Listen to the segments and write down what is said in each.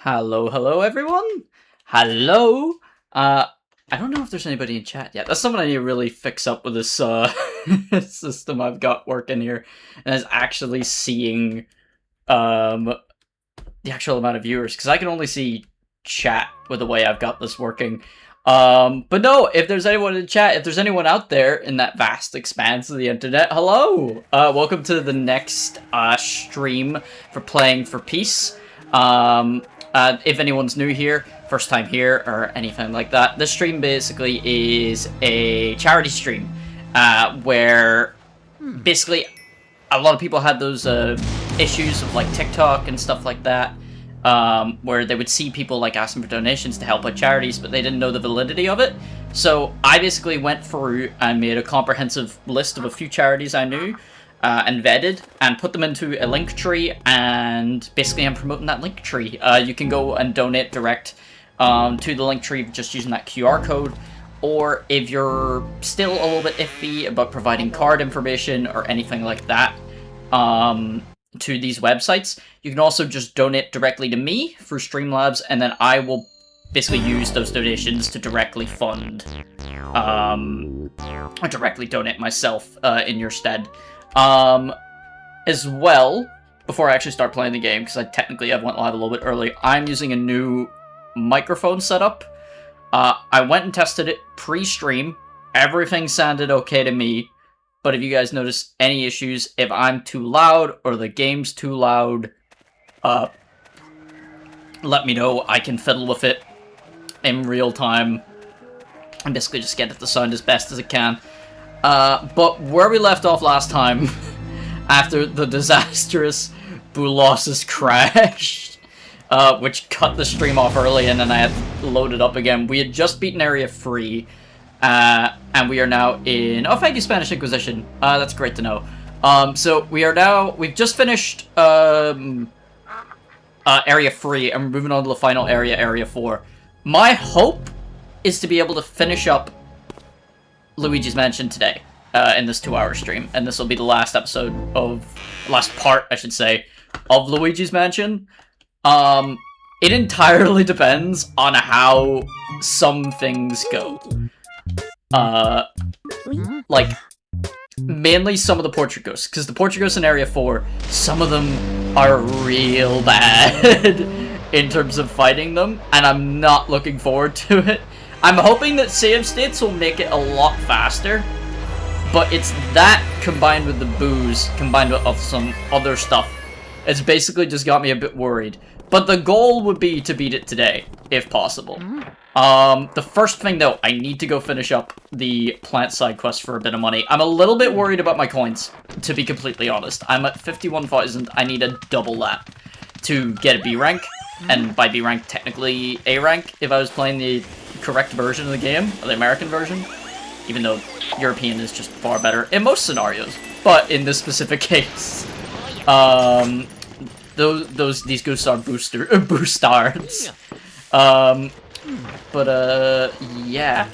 Hello everyone. Hello. I don't know if there's anybody in chat yet. That's something I need to really fix up with this system I've got working here, and is actually seeing the actual amount of viewers, because I can only see chat with the way I've got this working. But no, if there's anyone in chat, if there's anyone out there in that vast expanse of the internet, hello. Welcome to the next stream for Playing for Peace. If anyone's new here, first time here, or anything like that, this stream basically is a charity stream, where basically a lot of people had those issues of like TikTok and stuff like that, where they would see people like asking for donations to help out charities, but they didn't know the validity of it. So I basically went through and made a comprehensive list of a few charities I knew, and vetted, and put them into a link tree, and basically I'm promoting that link tree. You can go and donate direct to the link tree just using that QR code, or if you're still a little bit iffy about providing card information or anything like that to these websites, you can also just donate directly to me through Streamlabs, and then I will basically use those donations to directly fund, or directly donate myself in your stead. As well, before I actually start playing the game, because I technically have went live a little bit early, I'm using a new microphone setup. I went and tested it pre-stream. Everything sounded okay to me, but if you guys notice any issues, if I'm too loud or the game's too loud, let me know. I can fiddle with it in real time and basically just get it to sound as best as it can. But where we left off last time, after the disastrous Boolossus crash, which cut the stream off early and then I had to load it up again, we had just beaten Area 3, and we are now in... Oh, thank you, Spanish Inquisition. That's great to know. So we've just finished Area 3, and we're moving on to the final area, Area 4. My hope is to be able to finish up Luigi's Mansion today, in this 2-hour stream, and this will be the last episode of, last part, I should say, of Luigi's Mansion. It entirely depends on how some things go. Like, mainly some of the Portugos, because the Portugos in Area 4, some of them are real bad in terms of fighting them, and I'm not looking forward to it. I'm hoping that save states will make it a lot faster, but it's that combined with the booze, combined with some other stuff, it's basically just got me a bit worried. But the goal would be to beat it today, if possible. The first thing though, I need to go finish up the plant side quest for a bit of money. I'm a little bit worried about my coins, to be completely honest. I'm at 51,000, I need to double that to get a B rank, and by B rank, technically A rank, if I was playing the correct version of the game, or the American version, even though European is just far better in most scenarios. But in this specific case, these ghosts are boostards. Yeah.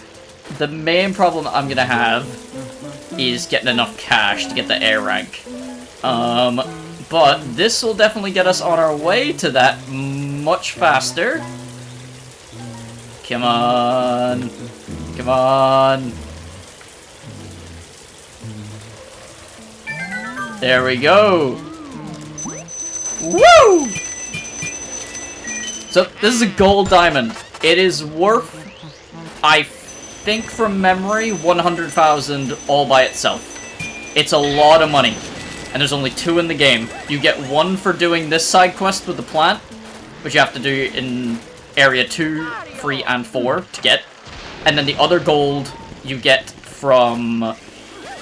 The main problem I'm gonna have is getting enough cash to get the A rank. But this will definitely get us on our way to that much faster. Come on. Come on. There we go. Woo! So, this is a gold diamond. It is worth, I think from memory, 100,000 all by itself. It's a lot of money. And there's only 2 in the game. You get 1 for doing this side quest with the plant, which you have to do in Area 2, 3, and 4 to get. And then the other gold you get from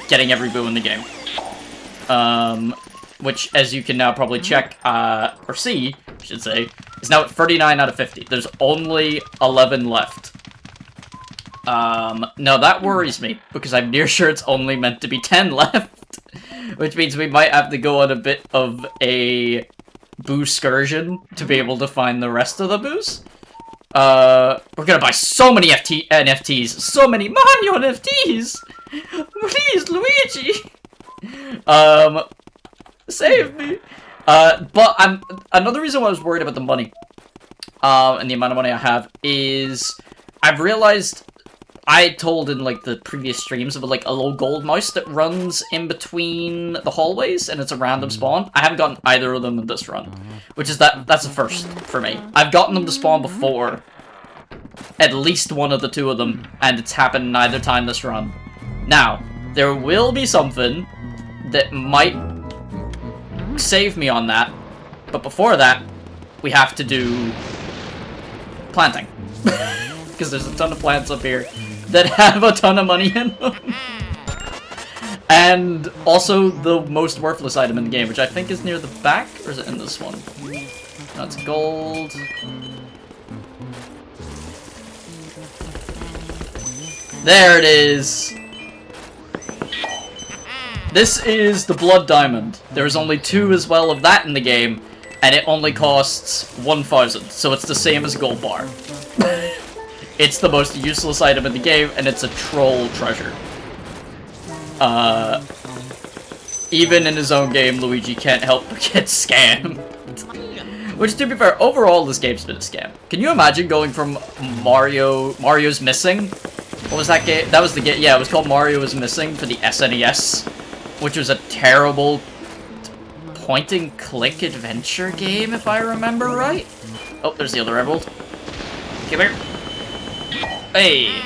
getting every boo in the game. Which, as you can now probably check, or see, I should say, is now at 39 out of 50. There's only 11 left. Now that worries me, because I'm near sure it's only meant to be 10 left. Which means we might have to go on a bit of a boo excursion to be able to find the rest of the boos. We're gonna buy so many NFTs, so many Mario NFTs! Please, Luigi! Save me! But another reason why I was worried about the money and the amount of money I have is... I've realized... I told in, like, the previous streams about, like, a little gold mouse that runs in between the hallways, and it's a random spawn. I haven't gotten either of them in this run, which is that's a first for me. I've gotten them to spawn before, at least one of the two of them, and it's happened neither time this run. Now, there will be something that might save me on that, but before that, we have to do planting. Because there's a ton of plants up here that have a ton of money in them. And also the most worthless item in the game, which I think is near the back, or is it in this one? No, it's gold. There it is! This is the blood diamond. There's only 2 as well of that in the game, and it only costs 1,000, so it's the same as gold bar. It's the most useless item in the game, and it's a troll treasure. Even in his own game, Luigi can't help but get scammed. Which, to be fair, overall, this game's been a scam. Can you imagine going from Mario's Missing? What was that game? That was the game, yeah, it was called Mario Was Missing for the SNES, which was a terrible point-and-click adventure game, if I remember right. Oh, there's the other emerald. Come here. Hey!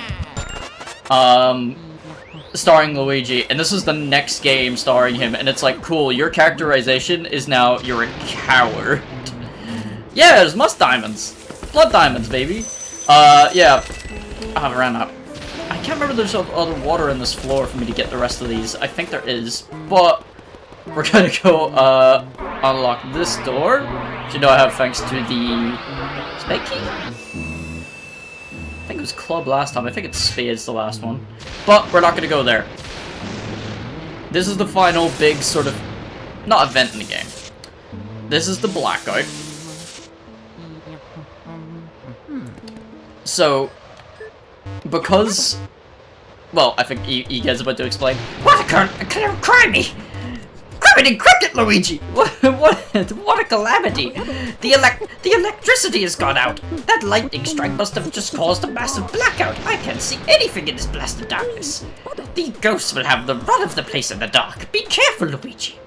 Starring Luigi, and this is the next game starring him, and it's like, cool, your characterization is now you're a coward. Yeah, there's must diamonds. Blood diamonds, baby. Yeah. I've ran out. I can't remember if there's other water in this floor for me to get the rest of these. I think there is, but we're gonna go, unlock this door, which you know I have thanks to the spade key? I think it was club last time. I think it's spades the last one. But we're not going to go there. This is the final big sort of... not event in the game. This is the blackout. So, because... well, I think Iga's about to explain. What a crime! Encrypted, Luigi! What a calamity! The electricity has gone out! That lightning strike must have just caused a massive blackout! I can't see anything in this blasted darkness! The ghosts will have the run of the place in the dark! Be careful, Luigi!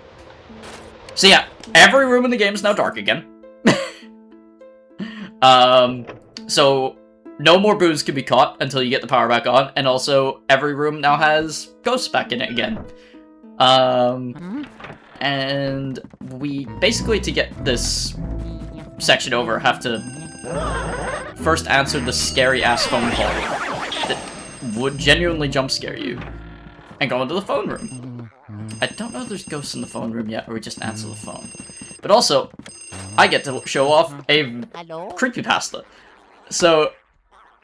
So yeah, every room in the game is now dark again. So no more booze can be caught until you get the power back on, and also every room now has ghosts back in it again. And we basically, to get this section over, have to first answer the scary-ass phone call that would genuinely jump scare you, and go into the phone room. I don't know if there's ghosts in the phone room yet, or we just answer the phone. But also, I get to show off a creepypasta. So,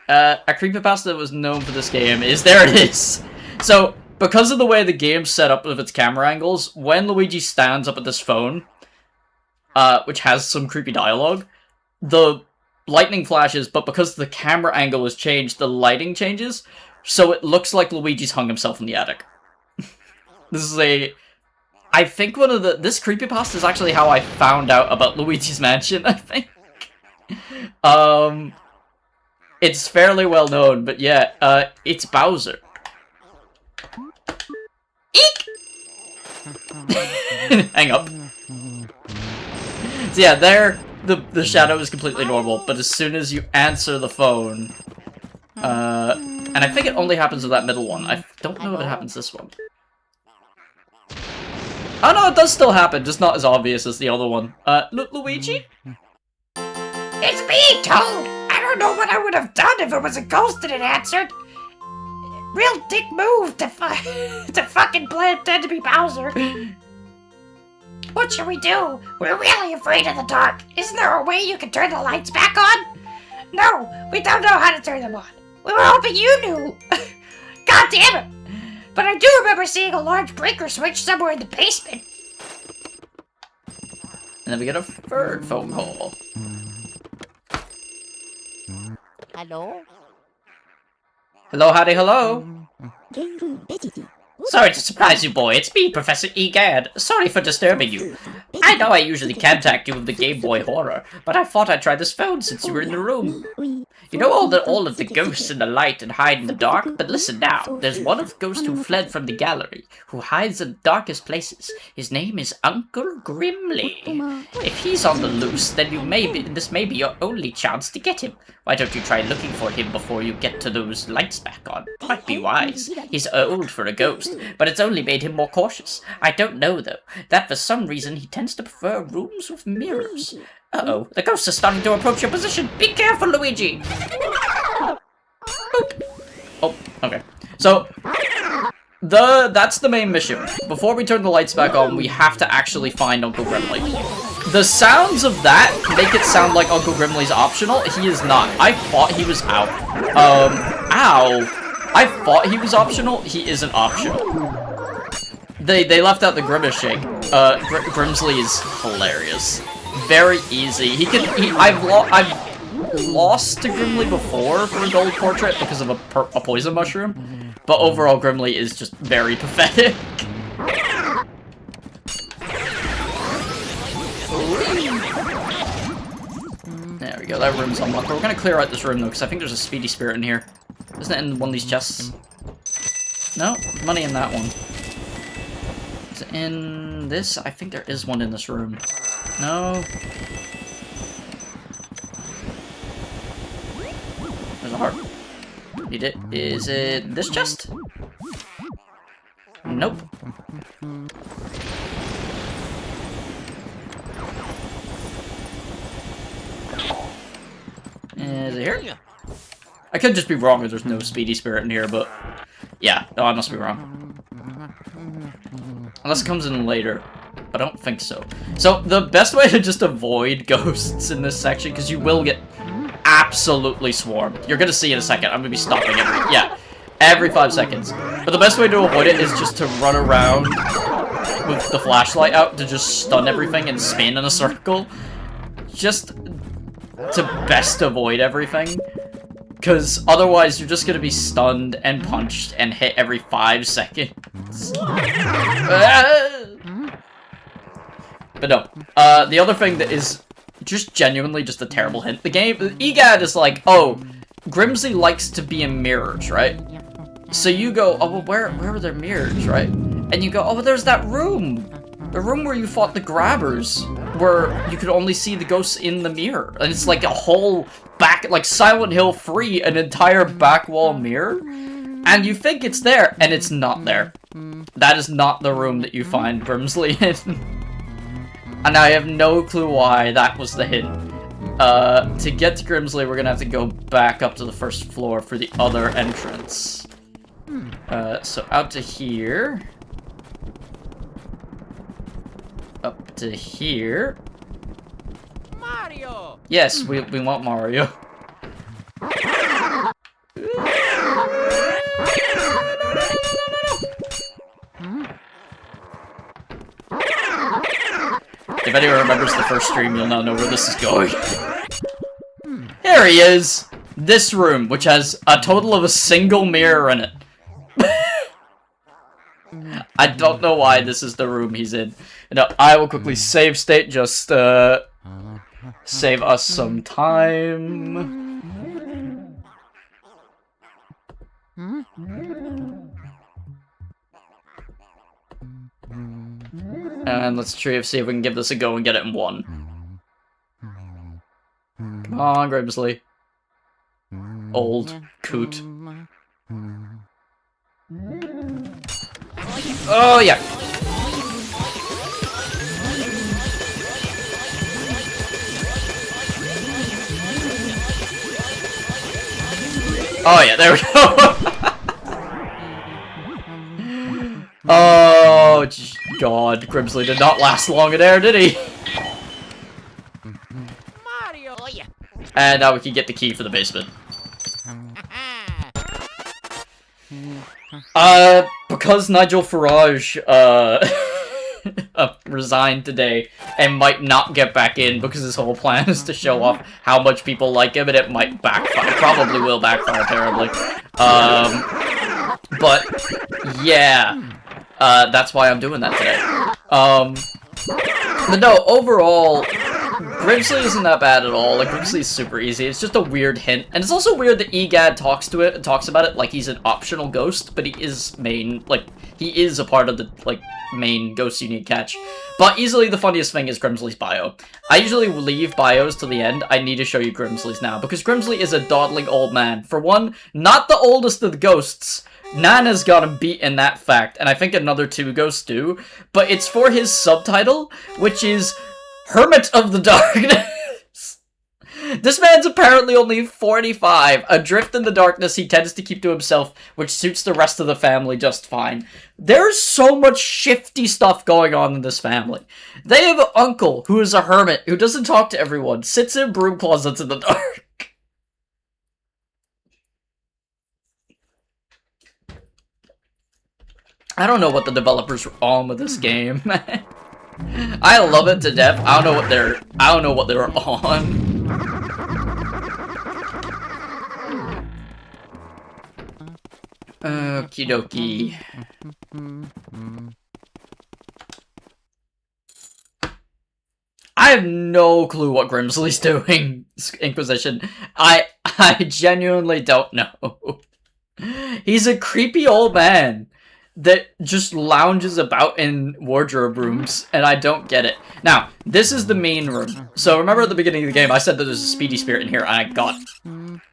a creepypasta that was known for this game is, there it is! So, because of the way the game's set up with its camera angles, when Luigi stands up at this phone, which has some creepy dialogue, the lightning flashes, but because the camera angle is changed, the lighting changes, so it looks like Luigi's hung himself in the attic. This is I think this creepypasta is actually how I found out about Luigi's Mansion, I think. It's fairly well known, but yeah, it's Bowser. Eek! Hang up. So yeah, there, the shadow is completely normal, but as soon as you answer the phone, and I think it only happens with that middle one. I don't know if it happens this one. Oh no, it does still happen, just not as obvious as the other one. Luigi? It's me, Toad! I don't know what I would have done if it was a ghost that had answered. Real dick move to fucking pretend to be Bowser. What should we do? We're really afraid of the dark. Isn't there a way you can turn the lights back on? No, we don't know how to turn them on. We were hoping you knew. God damn it. But I do remember seeing a large breaker switch somewhere in the basement. And then we get a third phone call. Hello? Hello, howdy, hello. Sorry to surprise you, boy. It's me, Professor Egad. Sorry for disturbing you. I know I usually contact you with the Game Boy Horror, but I thought I'd try this phone since you were in the room. You know all of the ghosts in the light and hide in the dark, but listen now. There's one of the ghosts who fled from the gallery, who hides in the darkest places. His name is Uncle Grimly. If he's on the loose, then this may be your only chance to get him. Why don't you try looking for him before you get to those lights back on? Might be wise. He's old for a ghost, but it's only made him more cautious. I don't know, though, that for some reason he tends to prefer rooms with mirrors. Uh-oh, the ghosts are starting to approach your position. Be careful, Luigi! Boop. Oh, okay. So, that's the main mission. Before we turn the lights back on, we have to actually find Uncle Grimly. The sounds of that make it sound like Uncle Grimly's optional. He is not. I thought he was out. Ow. I thought he was optional. He isn't optional. They left out the Grimace Shake. Grimsley is hilarious. Very easy. I've lost to Grimly before for a gold portrait because of a poison mushroom, but overall Grimly is just very pathetic. There we go, that room's unlocked. We're gonna clear out this room though, because I think there's a speedy spirit in here. Isn't it in one of these chests? No? Money in that one. Is it in this? I think there is one in this room. No. There's a heart. Need it. Is it this chest? Nope. Is it here? I could just be wrong if there's no speedy spirit in here, but yeah, no, I must be wrong. Unless it comes in later, but I don't think so. So the best way to just avoid ghosts in this section, because you will get absolutely swarmed. You're gonna see in a second. I'm gonna be stopping every 5 seconds. But the best way to avoid it is just to run around with the flashlight out to just stun everything and spin in a circle. Just to best avoid everything. Because otherwise you're just gonna be stunned and punched and hit every 5 seconds. But no. The other thing that is just genuinely just a terrible hint. The game, EGAD is like, oh, Grimsley likes to be in mirrors, right? So you go, oh, well, where are there mirrors, right? And you go, oh, well, there's that room. The room where you fought the grabbers, where you could only see the ghosts in the mirror. And it's like a whole back, like Silent Hill 3, an entire back wall mirror. And you think it's there, and it's not there. That is not the room that you find Grimsley in. And I have no clue why that was the hint. To get to Grimsley, we're gonna have to go back up to the first floor for the other entrance. So out to here. Up to here. Mario! Yes, we want Mario. If anyone remembers the first stream, you'll now know where this is going. Here he is! This room, which has a total of a single mirror in it. I don't know why this is the room he's in. No, I will quickly save state, just, save us some time. And let's see if we can give this a go and get it in 1. Come on, Grimsley. Old coot. Oh, yeah. Oh, yeah, there we go. Oh, God. Grimsley did not last long in there, did he? Mario! Oh, yeah. And now we can get the key for the basement. Because Nigel Farage, resigned today and might not get back in because his whole plan is to show off how much people like him, and it might backfire. It probably will backfire terribly. But, yeah. That's why I'm doing that today. But no, overall, Grimsley isn't that bad at all. Like, Grimsley is super easy. It's just a weird hint. And it's also weird that EGAD talks about it like he's an optional ghost, but he is he is a part of the, main ghosts you need to catch. But easily the funniest thing is Grimsley's bio. I usually leave bios to the end. I need to show you Grimsley's now, because Grimsley is a dawdling old man. For one, not the oldest of the ghosts. Nana's got him beat in that fact, and I think another 2 ghosts do, but it's for his subtitle, which is Hermit of the Darkness. This man's apparently only 45. Adrift in the darkness he tends to keep to himself, which suits the rest of the family just fine. There's so much shifty stuff going on in this family. They have an uncle who is a hermit, who doesn't talk to everyone, sits in broom closets in the dark. I don't know what the developers were on with this game. I love it to death. I don't know what they were on. Okie dokie. I have no clue what Grimsley's doing, Inquisition. I genuinely don't know. He's a creepy old man that just lounges about in wardrobe rooms, and I don't get it. Now, this is the main room. So remember at the beginning of the game, I said that there's a speedy spirit in here, and I got it.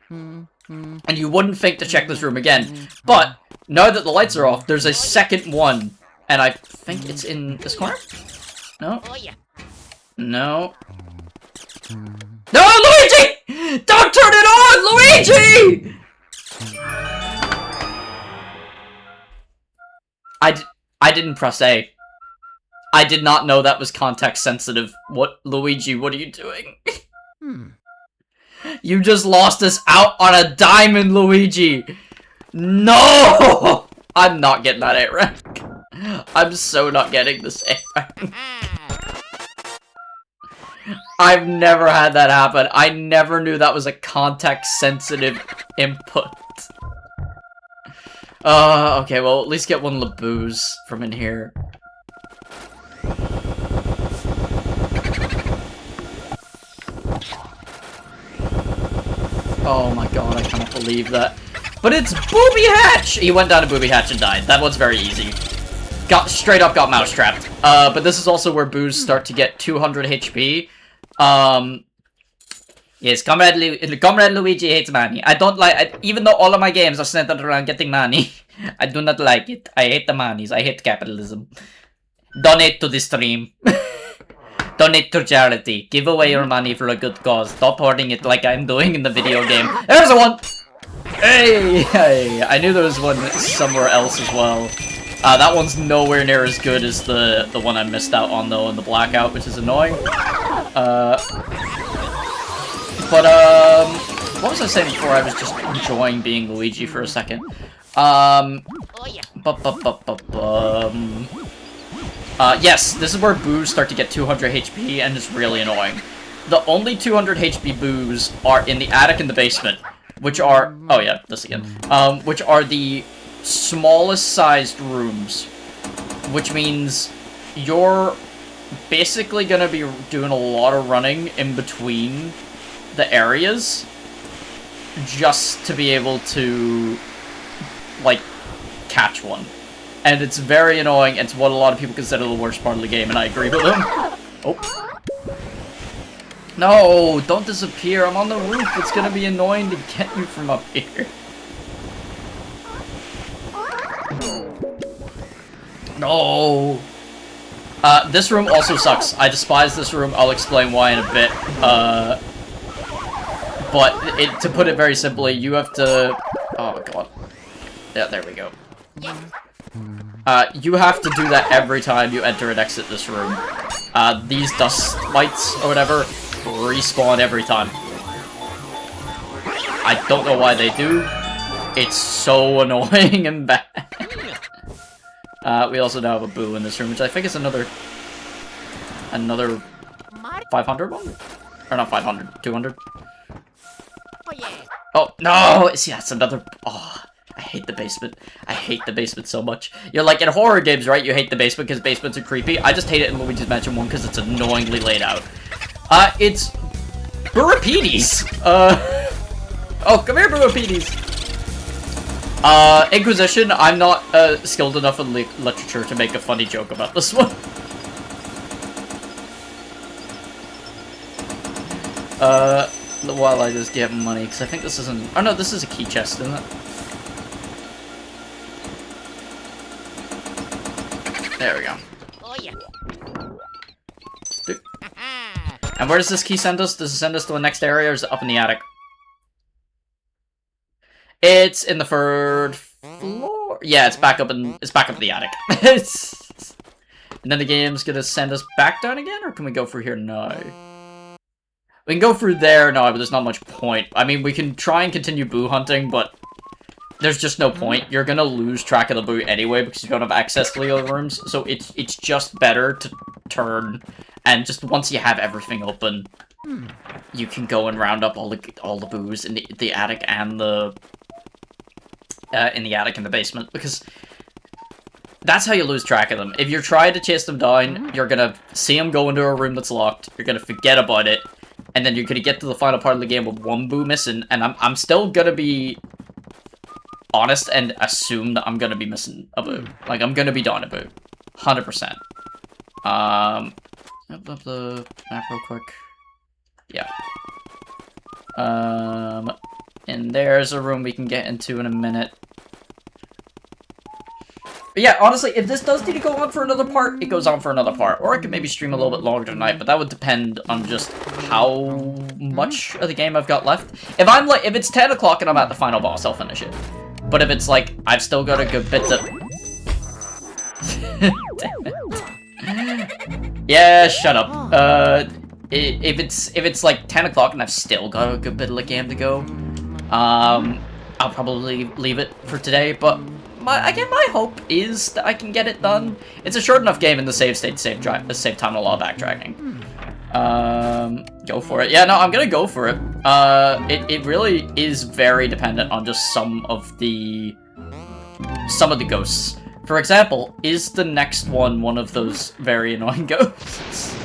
And you wouldn't think to check this room again. But, now that the lights are off, there's a second one. And I think it's in this corner? No? No. No, Luigi! Don't turn it on, Luigi! I didn't press A. I did not know that was context sensitive. Luigi, what are you doing? You just lost us out on a diamond, Luigi! No! I'm not getting that A rank. I'm so not getting this A rank. I've never had that happen. I never knew that was a context sensitive input. Okay, well, at least get one Laboos from in here. Oh my god, I cannot believe that. But it's Booby Hatch! He went down to Booby Hatch and died. That one's very easy. Straight up got mousetrapped. But this is also where boos start to get 200 HP. Yes, Comrade Luigi hates money. I don't like, even though all of my games are centered around getting money, I do not like it. I hate the monies. I hate capitalism. Donate to the stream. Donate to charity. Give away your money for a good cause. Stop hoarding it like I'm doing in the video game. There's one! Hey! Hey! I knew there was one somewhere else as well. That one's nowhere near as good as the one I missed out on, though, in the blackout, which is annoying. But, what was I saying before? I was just enjoying being Luigi for a second. Yes, this is where boos start to get 200 HP, and it's really annoying. The only 200 HP boos are in the attic and the basement, which are, oh yeah, this again, which are the smallest sized rooms, which means you're basically gonna be doing a lot of running in between the areas just to be able to, like, catch one. And it's very annoying. It's what a lot of people consider the worst part of the game, and I agree with them. Oh. No, don't disappear. I'm on the roof. It's gonna be annoying to get you from up here. No. This room also sucks. I despise this room. I'll explain why in a bit. But to put it very simply, you have to... Oh, God. Yeah, there we go. You have to do that every time you enter and exit this room. These dust lights, or whatever, respawn every time. I don't know why they do. It's so annoying and bad. We also now have a boo in this room, which I think is another 500 one? Or not 500, 200? Oh, no! See, that's another... Oh, I hate the basement. I hate the basement so much. You're like, in horror games, right? You hate the basement because basements are creepy. I just hate it in Luigi's Mansion 1 because it's annoyingly laid out. It's Burrapedes. Oh, come here, Burrapedes. Inquisition, I'm not skilled enough in literature to make a funny joke about this one. While I just get money, because I think this isn't... Oh no, this is a key chest, isn't it? There we go. Oh, yeah. And where does this key send us? Does it send us to the next area, or is it up in the attic? It's in the 3rd floor. Yeah, it's back up in the attic. And then the game's gonna send us back down again, or can we go through here? No. We can go through there now, but there's not much point. I mean, we can try and continue boo hunting, but there's just no point. You're gonna lose track of the boo anyway because you don't have access to the other rooms. So it's just better to turn, and just once you have everything open, you can go and round up all the boos in the attic and the in the basement, because that's how you lose track of them. If you're trying to chase them down, you're gonna see them go into a room that's locked. You're gonna forget about it. And then you're gonna get to the final part of the game with one boo missing, and I'm still gonna be honest and assume that I'm gonna be missing a boo. Like, I'm gonna be down a boo. 100%. Up the map real quick. Yeah. And there's a room we can get into in a minute. But yeah, honestly, if this does need to go on for another part, it goes on for another part. Or I could maybe stream a little bit longer tonight, but that would depend on just how much of the game I've got left. If it's 10 o'clock and I'm at the final boss, I'll finish it. But if it's like, I've still got a good bit to... Damn it. Yeah, shut up. If it's like 10 o'clock and I've still got a good bit of the game to go, I'll probably leave it for today, but... my hope is that I can get it done. It's a short enough game in the save state to save time a lot of backtracking. Go for it. Yeah, no, I'm gonna go for it. It really is very dependent on just some of the ghosts. For example, is the next one of those very annoying ghosts?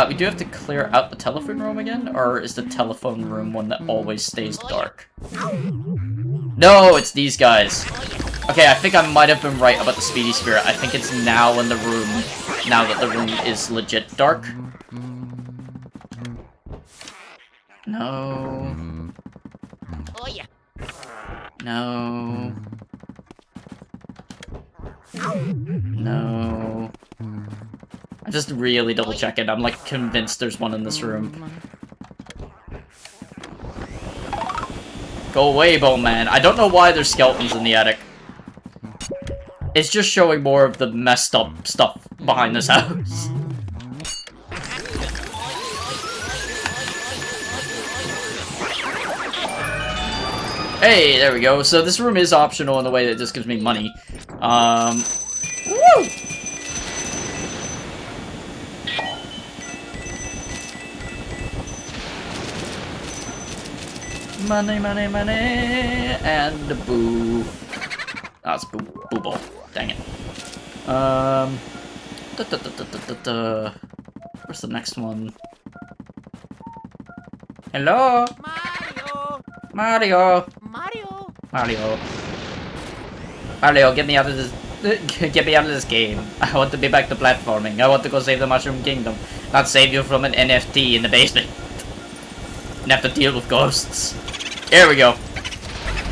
We do have to clear out the telephone room again, or is the telephone room one that always stays dark? No, it's these guys. Okay, I think I might have been right about the Speedy Spirit. I think it's now in the room, now that the room is legit dark. No. Oh, yeah. No. No. I'm just really double checking. I'm like convinced there's one in this room. Go away, Bone Man. I don't know why there's skeletons in the attic. It's just showing more of the messed up stuff behind this house. Hey, there we go. So this room is optional in the way that it just gives me money. Woo! Money, money, money, and the boo. Oh, it's boo ball. Dang it. Where's the next one? Hello? Mario! Mario, get me out of this. Get me out of this game. I want to be back to platforming. I want to go save the Mushroom Kingdom, not save you from an NFT in the basement. And have to deal with ghosts. Here we go.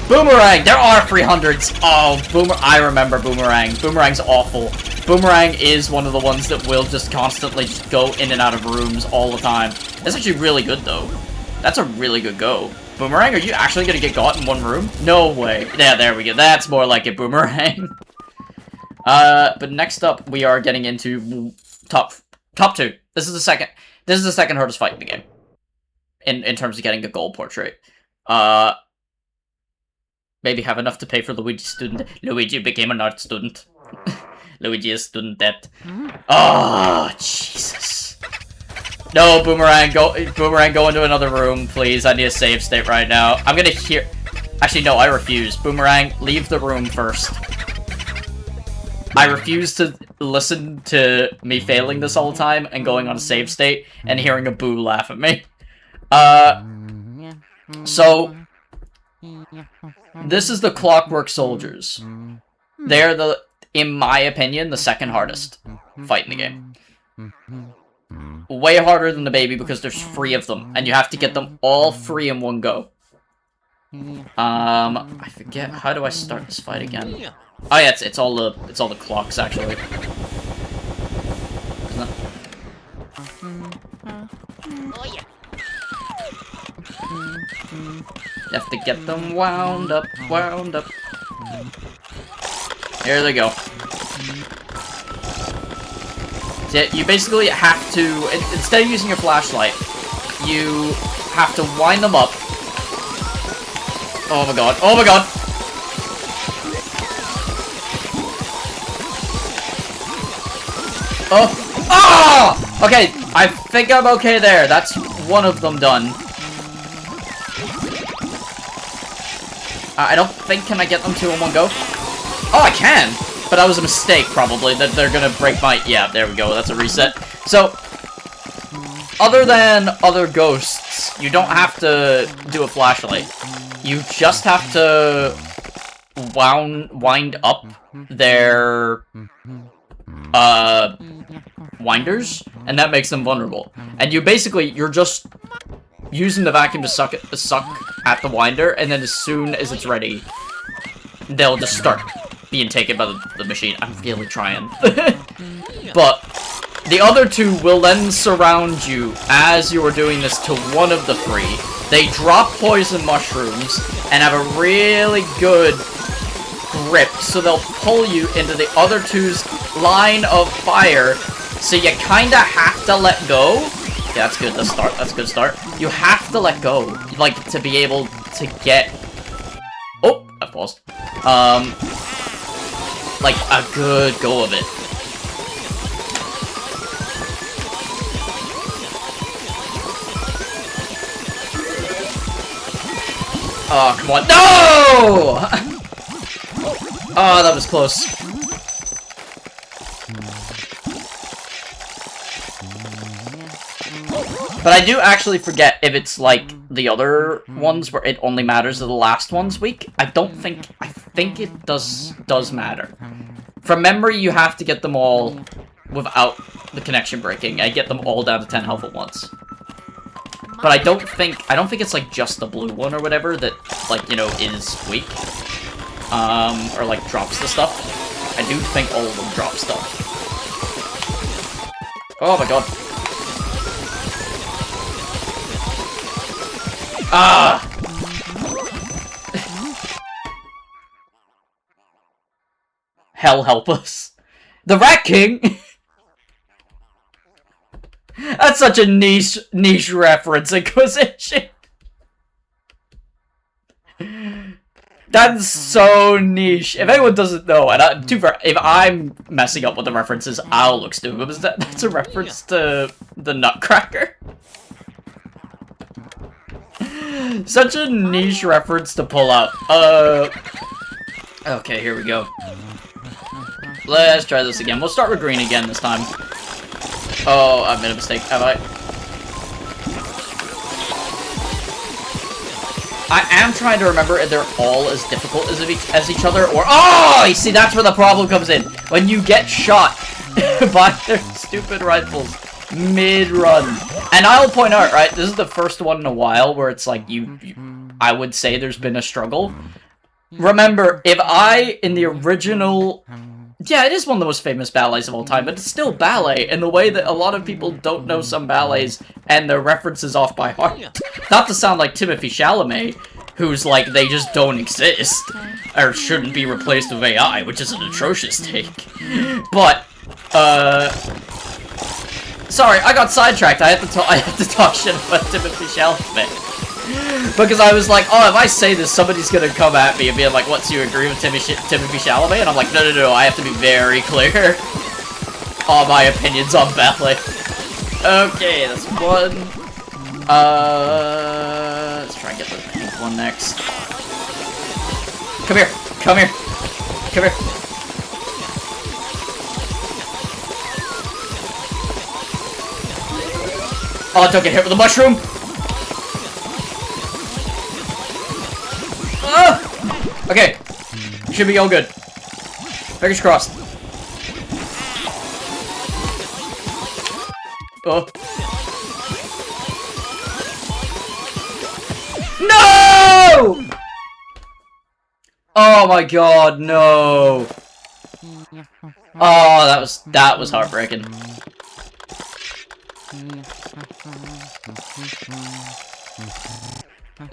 Boomerang! There are 300s! Oh, I remember Boomerang. Boomerang's awful. Boomerang is one of the ones that will just constantly just go in and out of rooms all the time. That's actually really good, though. That's a really good go. Boomerang, are you actually gonna get got in one room? No way. Yeah, there we go. That's more like a Boomerang. But next up, we are getting into top 2. This is the second hardest fight in the game. In terms of getting a gold portrait. Maybe have enough to pay for Luigi's student. Luigi became an art student. Luigi is student debt. Oh, Jesus. No, Boomerang, go into another room, please. I need a save state right now. I'm gonna hear... Actually, no, I refuse. Boomerang, leave the room first. I refuse to listen to me failing this all the time and going on a save state and hearing a boo laugh at me. So, this is the Clockwork Soldiers. They're the, in my opinion, the second hardest fight in the game. Way harder than the baby because there's 3 of them, and you have to get them all 3 in one go. I forget, how do I start this fight again? Oh yeah, it's all the clocks actually. Isn't it? You have to get them wound up, wound up. Here they go. So you basically have to, instead of using your flashlight, you have to wind them up. Oh my god, oh my god! Oh! Ah! Okay, I think I'm okay there. That's one of them done. I don't think, can I get them 2 in one go? Oh, I can! But that was a mistake, probably, that they're gonna break my... Yeah, there we go, that's a reset. So, other than other ghosts, you don't have to do a flashlight. You just have to wind up their winders, and that makes them vulnerable. And you basically, you're just using the vacuum to suck at the winder, and then as soon as it's ready, they'll just start being taken by the machine. I'm really trying. But the other 2 will then surround you as you are doing this to one of the 3. They drop poison mushrooms and have a really good grip, so they'll pull you into the other 2's line of fire, so you kinda have to let go. Yeah, that's good, that's a good start. You have to let go, like, to be able to get... Oh, I paused. Like, a good go of it. Oh, come on. No! Oh, that was close. But I do actually forget if it's like the other ones where it only matters that the last one's weak. I think it does matter. From memory, you have to get them all without the connection breaking. I get them all down to 10 health at once. But I don't think it's like just the blue one or whatever that, like, you know, is weak. Or like drops the stuff. I do think all of them drop stuff. Oh my god. Ah! Hell help us. The Rat King! That's such a niche reference, Inquisition. That's so niche. If anyone doesn't know, and if I'm messing up with the references, I'll look stupid. But that's a reference to the Nutcracker. Such a niche reference to pull out. Okay, here we go. Let's try this again. We'll start with green again this time. Oh, I've made a mistake, have I? I am trying to remember if they're all as difficult as each other, or... Oh! You see, that's where the problem comes in. When you get shot by their stupid rifles mid-run. And I'll point out, right, this is the first one in a while where it's like, I would say there's been a struggle. Remember, if in the original... Yeah, it is one of the most famous ballets of all time, but it's still ballet in the way that a lot of people don't know some ballets and their references off by heart. Not to sound like Timothée Chalamet, who's like, they just don't exist, or shouldn't be replaced with AI, which is an atrocious take. But, sorry, I got sidetracked. I have to talk shit about Timothée Chalamet. Because I was like, oh, if I say this, somebody's gonna come at me and be like, what, so you agree with Timothée Chalamet? And I'm like, no, I have to be very clear on my opinions on ballet. Okay, that's one. Let's try and get the pink one next. Come here. Come here. Come here. Oh, don't get hit with the mushroom. Okay. Should be all good. Fingers crossed. Oh. No! Oh my god, no. Oh, that was heartbreaking.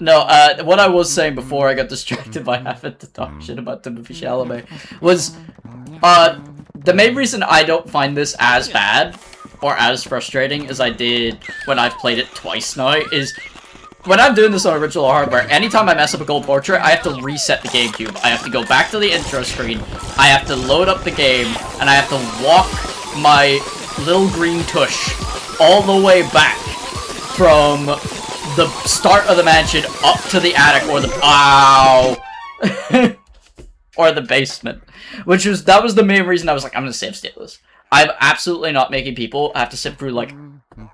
No, what I was saying before I got distracted by having to talk shit about Timothée Chalamet was, the main reason I don't find this as bad or as frustrating as I did when I've played it twice now is when I'm doing this on original hardware, anytime I mess up a gold portrait, I have to reset the GameCube. I have to go back to the intro screen, I have to load up the game, and I have to walk my little green tush all the way back from the start of the mansion up to the attic or the or the basement, that was the main reason I was like, I'm gonna save state this. I'm absolutely not making people have to sit through like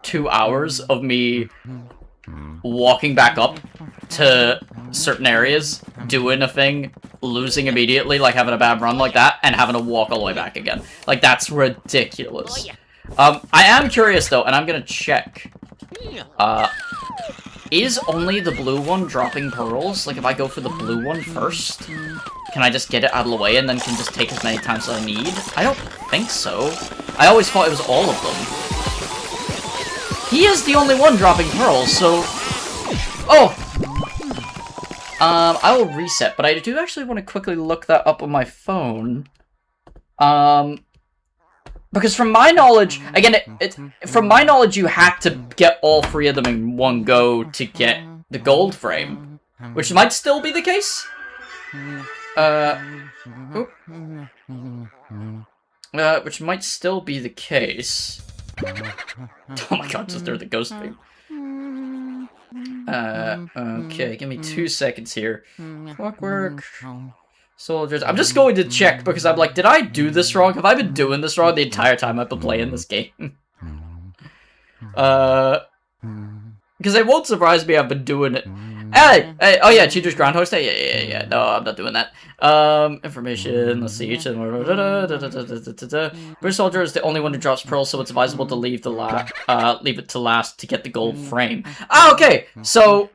2 hours of me walking back up to certain areas, doing a thing, losing immediately, like having a bad run like that, and having to walk all the way back again. Like, that's ridiculous. I am curious though, and I'm gonna check. Is only the blue one dropping pearls? Like, if I go for the blue one first, can I just get it out of the way and then can just take as many times as I need? I don't think so. I always thought it was all of them. He is the only one dropping pearls, so... Oh! I will reset, but I do actually want to quickly look that up on my phone. Because from my knowledge, again, from my knowledge, you had to get all 3 of them in one go to get the gold frame, which might still be the case. Which might still be the case. Oh my god, just heard the ghost thing. Okay, give me 2 seconds here. Clockwork. Soldiers. I'm just going to check because I'm like, did I do this wrong? Have I been doing this wrong the entire time I've been playing this game? Because it won't surprise me I've been doing it. Hey! Oh yeah, Cheater's Grand Host? Yeah. No, I'm not doing that. Information, let's see. British Soldier is the only one who drops pearls, so it's advisable to leave it to last to get the gold frame. Ah, okay! So...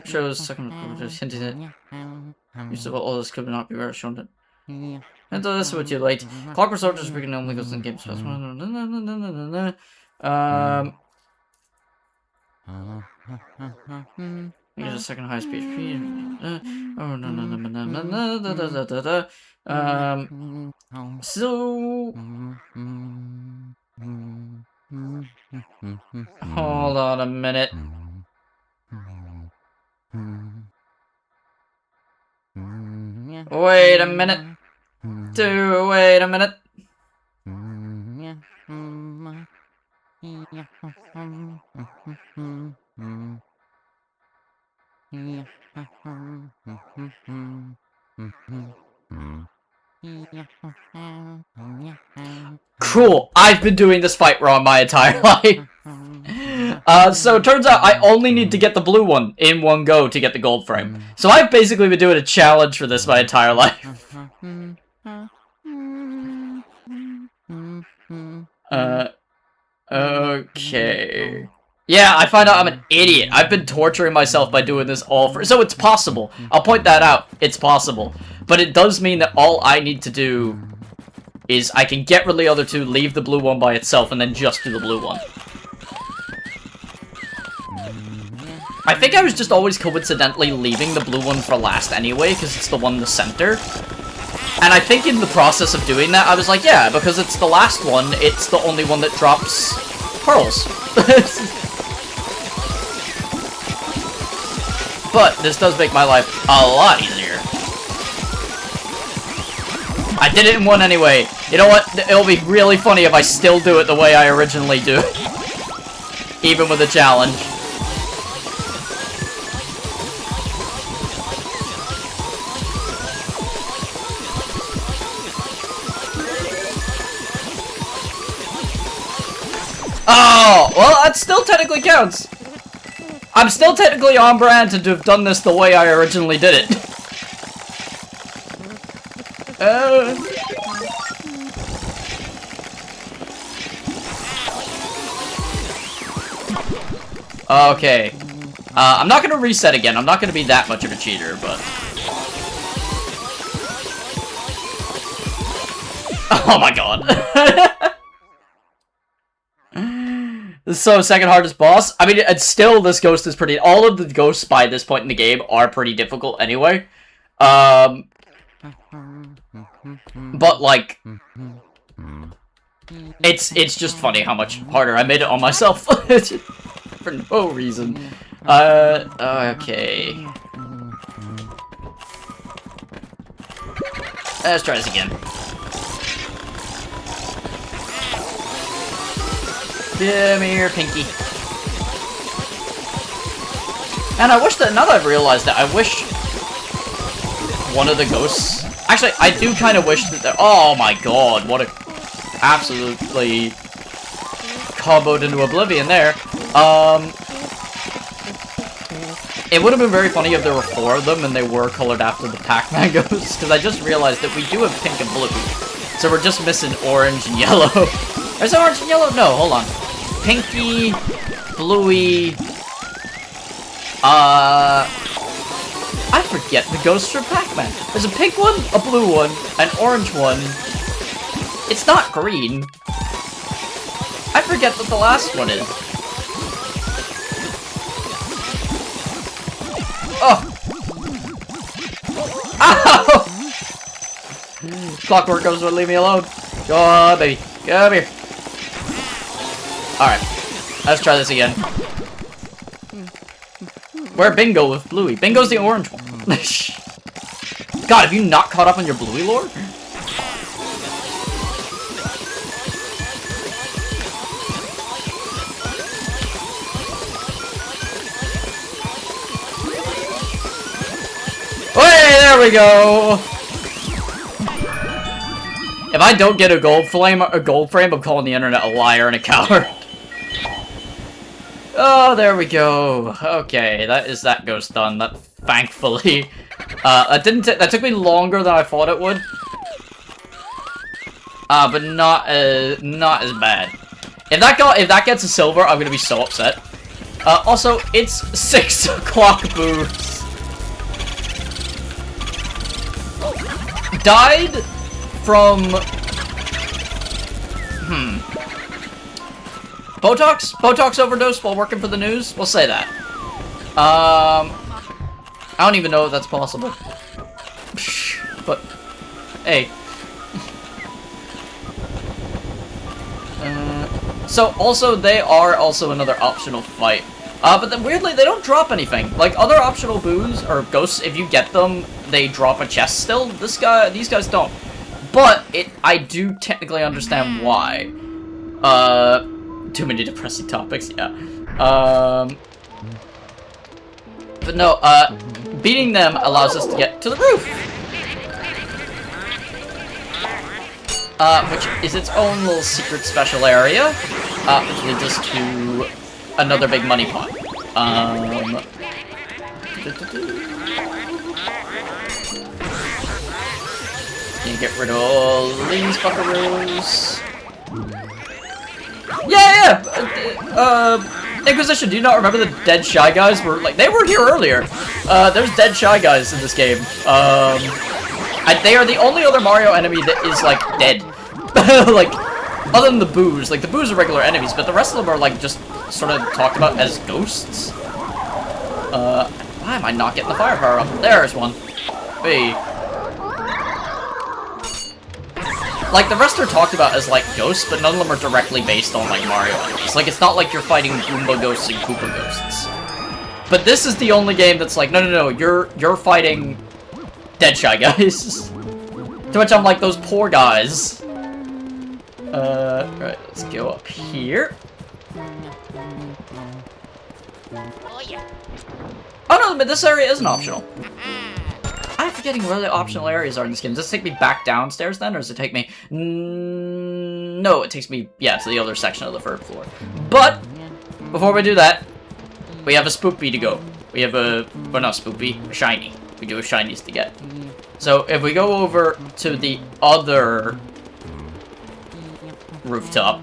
shows second hinting it. Use of all this could not be very shown it. And this is what you liked. Clockwork Soldiers freaking only goes in game space. Here's a second high speed. Oh no. So hold on a minute. Wait a minute. Wait a minute. Cool. I've been doing this fight wrong my entire life. So it turns out I only need to get the blue one in one go to get the gold frame. So I've basically been doing a challenge for this my entire life. Okay. Yeah, I find out I'm an idiot. I've been torturing myself by doing this all for... So it's possible. I'll point that out. It's possible. But it does mean that all I need to do is I can get rid of the other 2, leave the blue one by itself, and then just do the blue one. I think I was just always coincidentally leaving the blue one for last anyway, because it's the one in the center. And I think in the process of doing that, I was like, yeah, because it's the last one, it's the only one that drops pearls. But this does make my life a lot easier. I did it in one anyway. You know what? It'll be really funny if I still do it the way I originally do. Even with a challenge. Oh, well, that still technically counts. I'm still technically on brand to have done this the way I originally did it. Okay. I'm not gonna reset again. I'm not gonna be that much of a cheater, but... Oh my god. So, second hardest boss. I mean, it's still, this ghost is pretty... All of the ghosts by this point in the game are pretty difficult anyway. But, like... It's just funny how much harder I made it on myself. For no reason. Okay. Let's try this again. Come here, Pinky. And I wish that, now that I've realized that, I wish one of the ghosts... Actually, I do kind of wish that... Oh my god, what a... Absolutely... comboed into oblivion there. It would have been very funny if there were 4 of them and they were colored after the Pac-Man ghosts, because I just realized that we do have pink and blue. So we're just missing orange and yellow. Is there orange and yellow? No, hold on. Pinky, bluey, I forget the ghosts from Pac-Man. There's a pink one, a blue one, an orange one. It's not green. I forget what the last one is. Oh! Ow! Clockwork Ghost would leave me alone. Go on, baby. Come here. Alright. Let's try this again. Where Bingo with Bluey? Bingo's the orange one. God, have you not caught up on your Bluey lore? Hey, there we go! If I don't get a gold frame, I'm calling the internet a liar and a coward. Oh, there we go. Okay, that ghost done. That, thankfully. That took me longer than I thought it would. But not as bad. If that gets a silver, I'm gonna be so upset. Also, it's 6 o'clock booths. Died from... Botox overdose while working for the news? We'll say that. I don't even know if that's possible. But, hey. So, also, they are also another optional fight. But then, weirdly, they don't drop anything. Like, other optional boos, or ghosts, if you get them, they drop a chest still. These guys don't. But, I do technically understand why. Too many depressing topics, yeah. But no, beating them allows us to get to the roof! Which is its own little secret special area, which leads us to another big money pot. Gonna get rid of all these buckaroos. Yeah! Inquisition, do you not remember the dead Shy Guys? They were here earlier. There's dead Shy Guys in this game. They are the only other Mario enemy that is, like, dead. Like, other than the boos. Like, the boos are regular enemies, but the rest of them are, like, just sort of talked about as ghosts. Why am I not getting the firepower up? There's one. Hey. Like, the rest are talked about as, like, ghosts, but none of them are directly based on, like, Mario enemies. Like, it's not like you're fighting Goomba ghosts and Koopa ghosts. But this is the only game that's like, no, you're fighting dead Shy Guys. To which I'm like, those poor guys. Right, let's go up here. Oh no, but this area isn't optional. I'm forgetting where the optional areas are in this game. Does this take me back downstairs then, or does it take me... no, it takes me, yeah, to the other section of the 3rd floor. But, before we do that, we have a spoopy to go. We have a, well, not spoopy, a shiny. We do have shinies to get. So, if we go over to the other rooftop.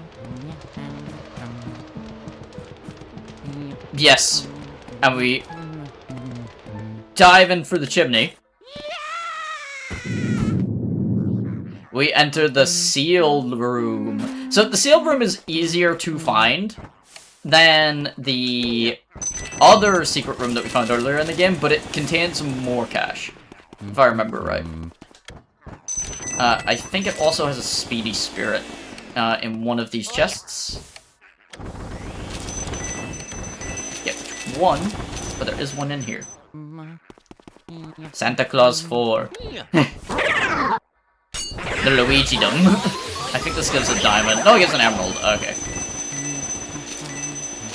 Yes. And we dive in for the chimney. We enter the sealed room. So the sealed room is easier to find than the other secret room that we found earlier in the game, but it contains more cash, if I remember right. I think it also has a speedy spirit in one of these chests. Yep, one, but there is one in here. Santa Claus 4. The Luigi dum. I think this gives a diamond. No, it gives an emerald. Okay.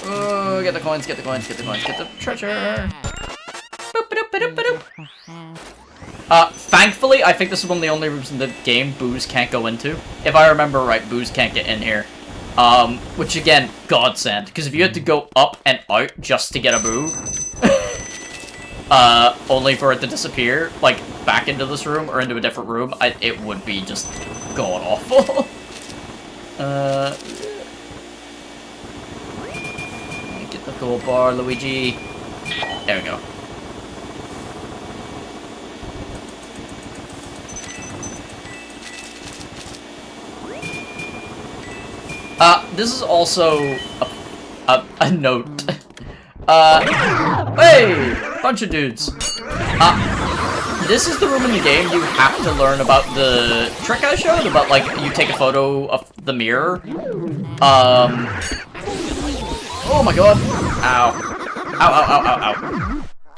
Oh, get the coins, get the coins, get the coins, get the treasure. Thankfully, I think this is one of the only rooms in the game Booze can't go into. If I remember right, Booze can't get in here. Which again, godsend. Because if you had to go up and out just to get a Boo, only for it to disappear, like, back into this room or into a different room, it would be just god-awful. Get the gold bar, Luigi. There we go. This is also a note. Hey! Bunch of dudes. This is the room in the game you have to learn about the trick I showed about, like, you take a photo of the mirror. Oh my god. Ow. Ow, ow, ow, ow,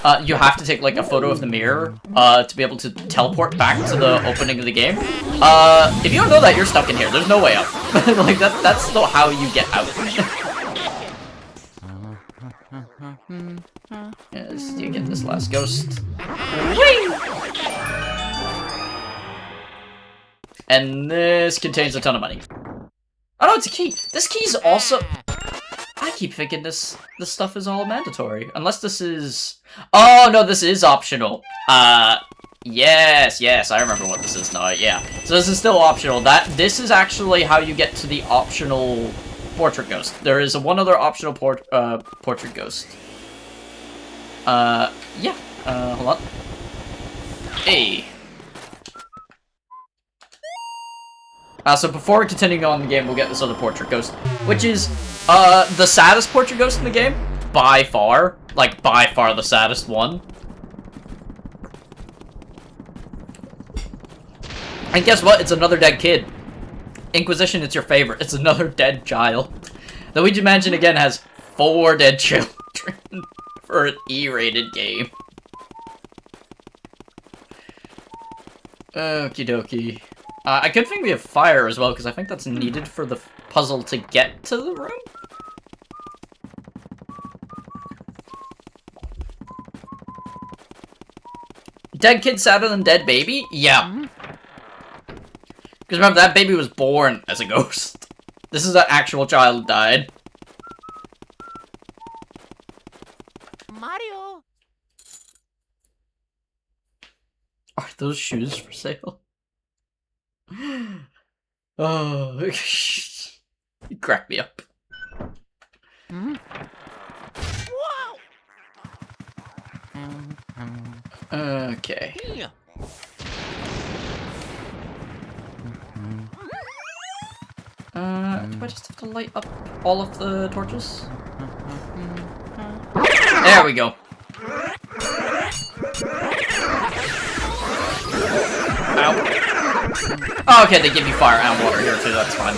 ow. You have to take, like, a photo of the mirror, to be able to teleport back to the opening of the game. If you don't know that, you're stuck in here. There's no way out. Like, that's not how you get out. Yes, you get this last ghost. Whee! And this contains a ton of money. Oh no, it's a key! This key's also... I keep thinking this stuff is all mandatory. Unless this is... Oh, no, this is optional. Yes, I remember what this is now, yeah. So this is still optional. This is actually how you get to the optional portrait ghost. There is one other optional portrait ghost. Yeah. Hold on. Hey. So before continuing on in the game, we'll get this other portrait ghost, which is, the saddest portrait ghost in the game, by far. Like, by far the saddest one. And guess what? It's another dead kid. Inquisition, it's your favorite. It's another dead child. Luigi Mansion, again, has 4 dead children for an E-rated game. Okie dokie. I could think we have fire as well, because I think that's needed for the puzzle to get to the room. Dead kid sadder than dead baby? Yeah. Because remember, that baby was born as a ghost. This is an actual child who died. Mario! Are those shoes for sale? Oh, you crack me up. Okay. Do I just have to light up all of the torches? There we go. Ow. Oh, okay, they give you fire and water here too, that's fine.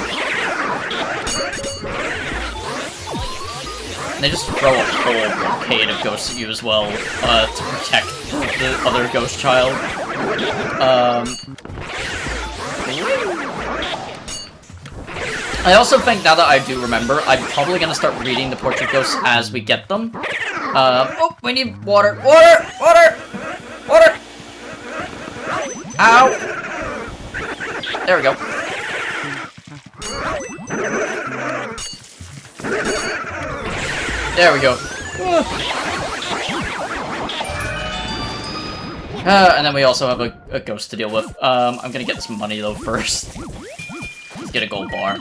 And they just throw a whole blockade of ghosts at you as well, to protect the other ghost child. I also think, now that I do remember, I'm probably gonna start reading the portrait ghosts as we get them. Oh, we need water! Water! Water! Water! Ow! There we go. There we go. And then we also have a ghost to deal with. I'm gonna get this money though first. Let's get a gold bar.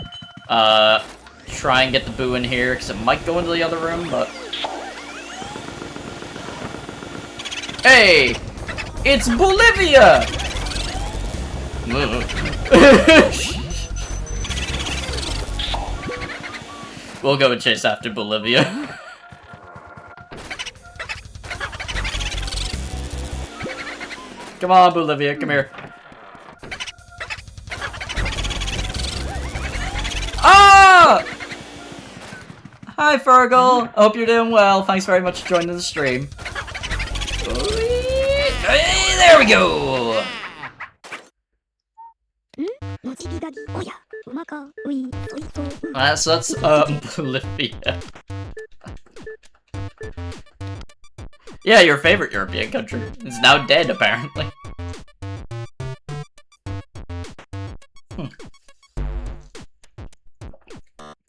Try and get the boo in here, because it might go into the other room, but... Hey! It's Bolivia! We'll go and chase after Bolivia. Come on, Bolivia, come here. Ah! Hi, Fergal. I hope you're doing well. Thanks very much for joining the stream. Hey, there we go! That's Bolivia. Yeah, your favorite European country. It's now dead, apparently.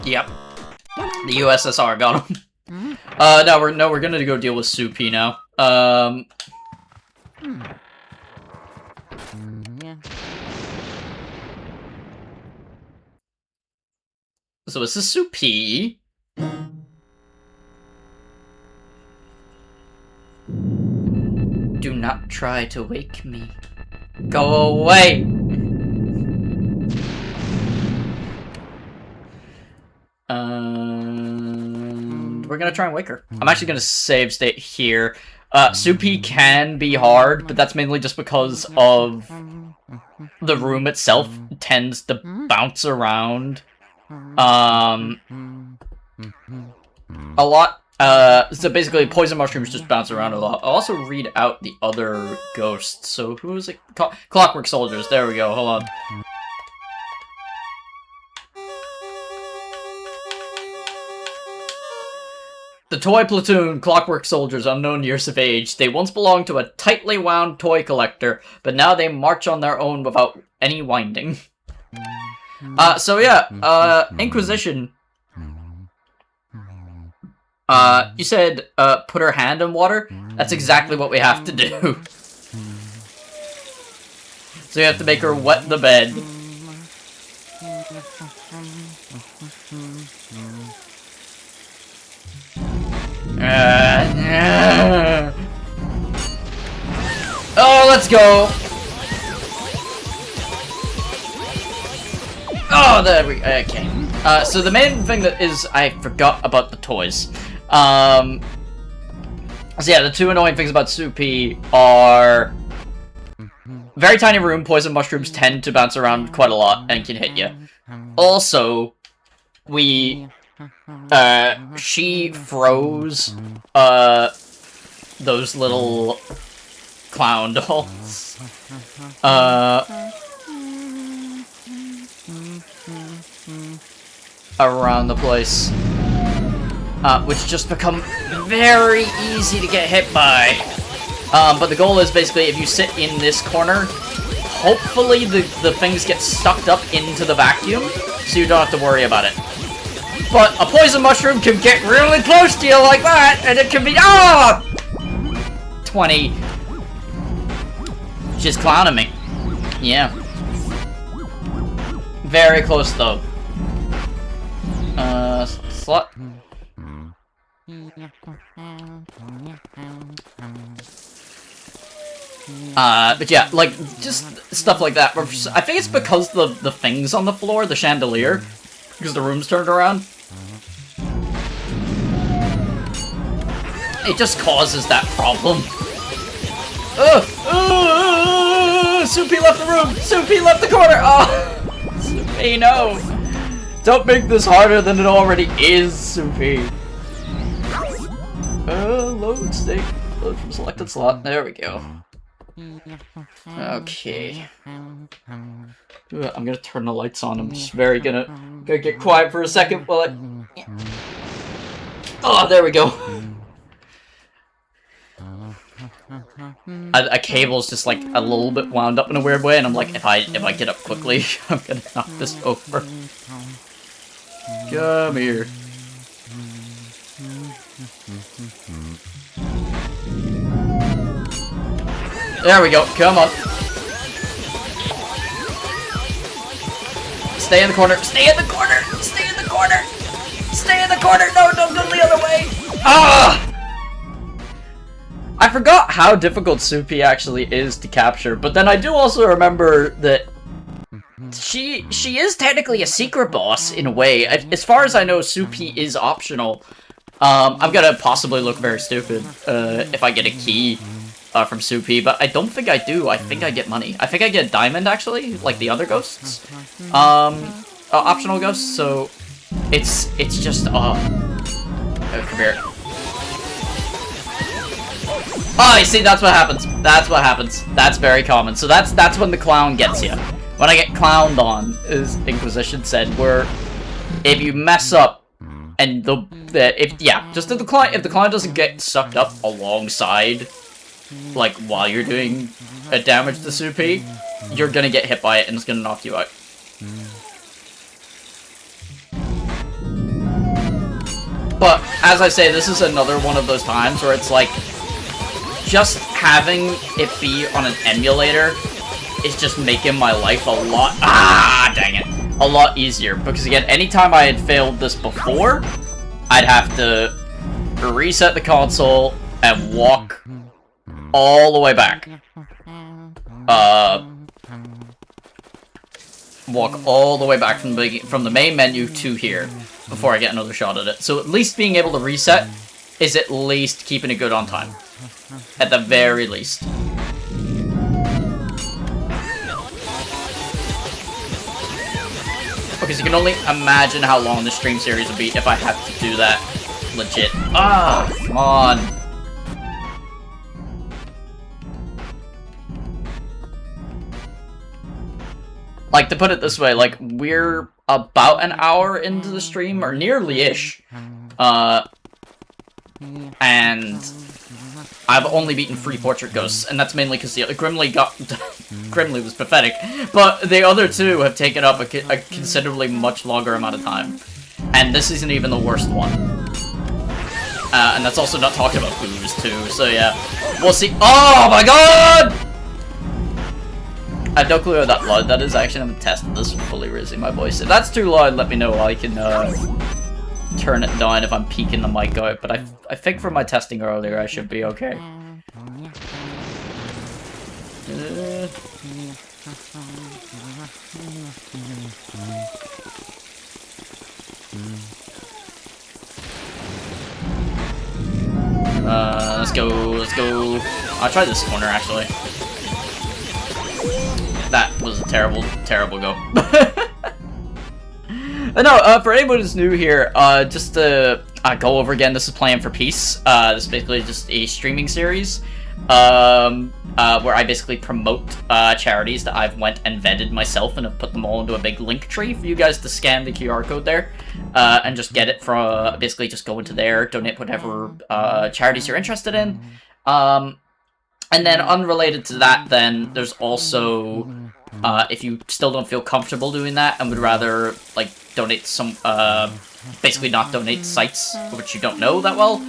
Yep. The USSR got him. No, we're gonna go deal with Supi now. So this is Supi. Do not try to wake me. Go away! We're gonna try and wake her. I'm actually gonna save state here. Supi can be hard, but that's mainly just because of the room itself tends to bounce around. A lot. So basically, poison mushrooms just bounce around a lot. I'll also read out the other ghosts. So who is it? Clockwork soldiers. There we go. Hold on. The toy platoon, Clockwork Soldiers, unknown years of age. They once belonged to a tightly wound toy collector, but now they march on their own without any winding. So yeah, Inquisition. You said, put her hand in water? That's exactly what we have to do. So you have to make her wet the bed. Oh, let's go! Oh, there we go. Okay. So the main thing that is, I forgot about the toys. So yeah, the two annoying things about Supi are very tiny room, poison mushrooms tend to bounce around quite a lot and can hit you. Also, she froze, those little clown dolls, around the place, which just become very easy to get hit by. But the goal is basically if you sit in this corner, hopefully the things get sucked up into the vacuum, so you don't have to worry about it. But a poison mushroom can get really close to you like that, and it can be 20. She's clowning me. Yeah. Very close though. Slut. But yeah, like, just stuff like that. I think it's because the things on the floor, the chandelier, because the room's turned around. It just causes that problem. Supi left the room! Supi left the corner! Oh! Supi, no! Don't make this harder than it already is, Supi. Load state. Load from selected slot. There we go. Okay. I'm gonna turn the lights on. I'm just gonna get quiet for a second while I... Oh, there we go. A cable's just like a little bit wound up in a weird way, and I'm like, if I get up quickly, I'm gonna knock this over. Come here. There we go. Come on. Stay in the corner. Stay in the corner. Stay in the corner. Stay in the corner. No, don't go the other way. Ah! I forgot how difficult Soupy actually is to capture, but then I do also remember that she is technically a secret boss in a way. As far as I know, Soupy is optional. I'm gonna possibly look very stupid if I get a key from Soupy, but I don't think I do. I think I get money. I think I get diamond actually, like the other ghosts, optional ghosts. So it's just come here. Oh, you see, that's what happens. That's what happens. That's very common. So that's when the clown gets you. When I get clowned on, as Inquisition said, where if you mess up and if the client doesn't get sucked up alongside, like while you're doing a damage to Soupy, you're gonna get hit by it and it's gonna knock you out. But as I say, this is another one of those times where it's like, just having it be on an emulator is just making my life a lot, a lot easier. Because again, anytime I had failed this before, I'd have to reset the console and walk all the way back. Walk all the way back from the main menu to here before I get another shot at it. So at least being able to reset is at least keeping it good on time. At the very least. Because you can only imagine how long the stream series would be if I had to do that legit. Ah, come on. Like, to put it this way, like, we're about an hour into the stream, or nearly-ish. And I've only beaten 3 portrait ghosts, and that's mainly because Grimly was pathetic, but the other 2 have taken up a considerably much longer amount of time, and this isn't even the worst one. And that's also not talking about booze too. So yeah, we'll see. Oh my god! I have no clue how that loud that is. I actually haven't tested this fully raising my voice. If that's too loud, let me know. I can turn it down if I'm peeking the mic out, but I think from my testing earlier I should be okay. Let's go. I'll try this corner actually. That was a terrible go. No, for anyone who's new here, just to go over again, this is Playing for Peace. This is basically just a streaming series where I basically promote charities that I've went and vetted myself and have put them all into a big link tree for you guys to scan the QR code there and just get it from, basically just go into there, donate whatever charities you're interested in. And then unrelated to that, then there's also, if you still don't feel comfortable doing that and would rather like donate some, basically not donate sites which you don't know that well,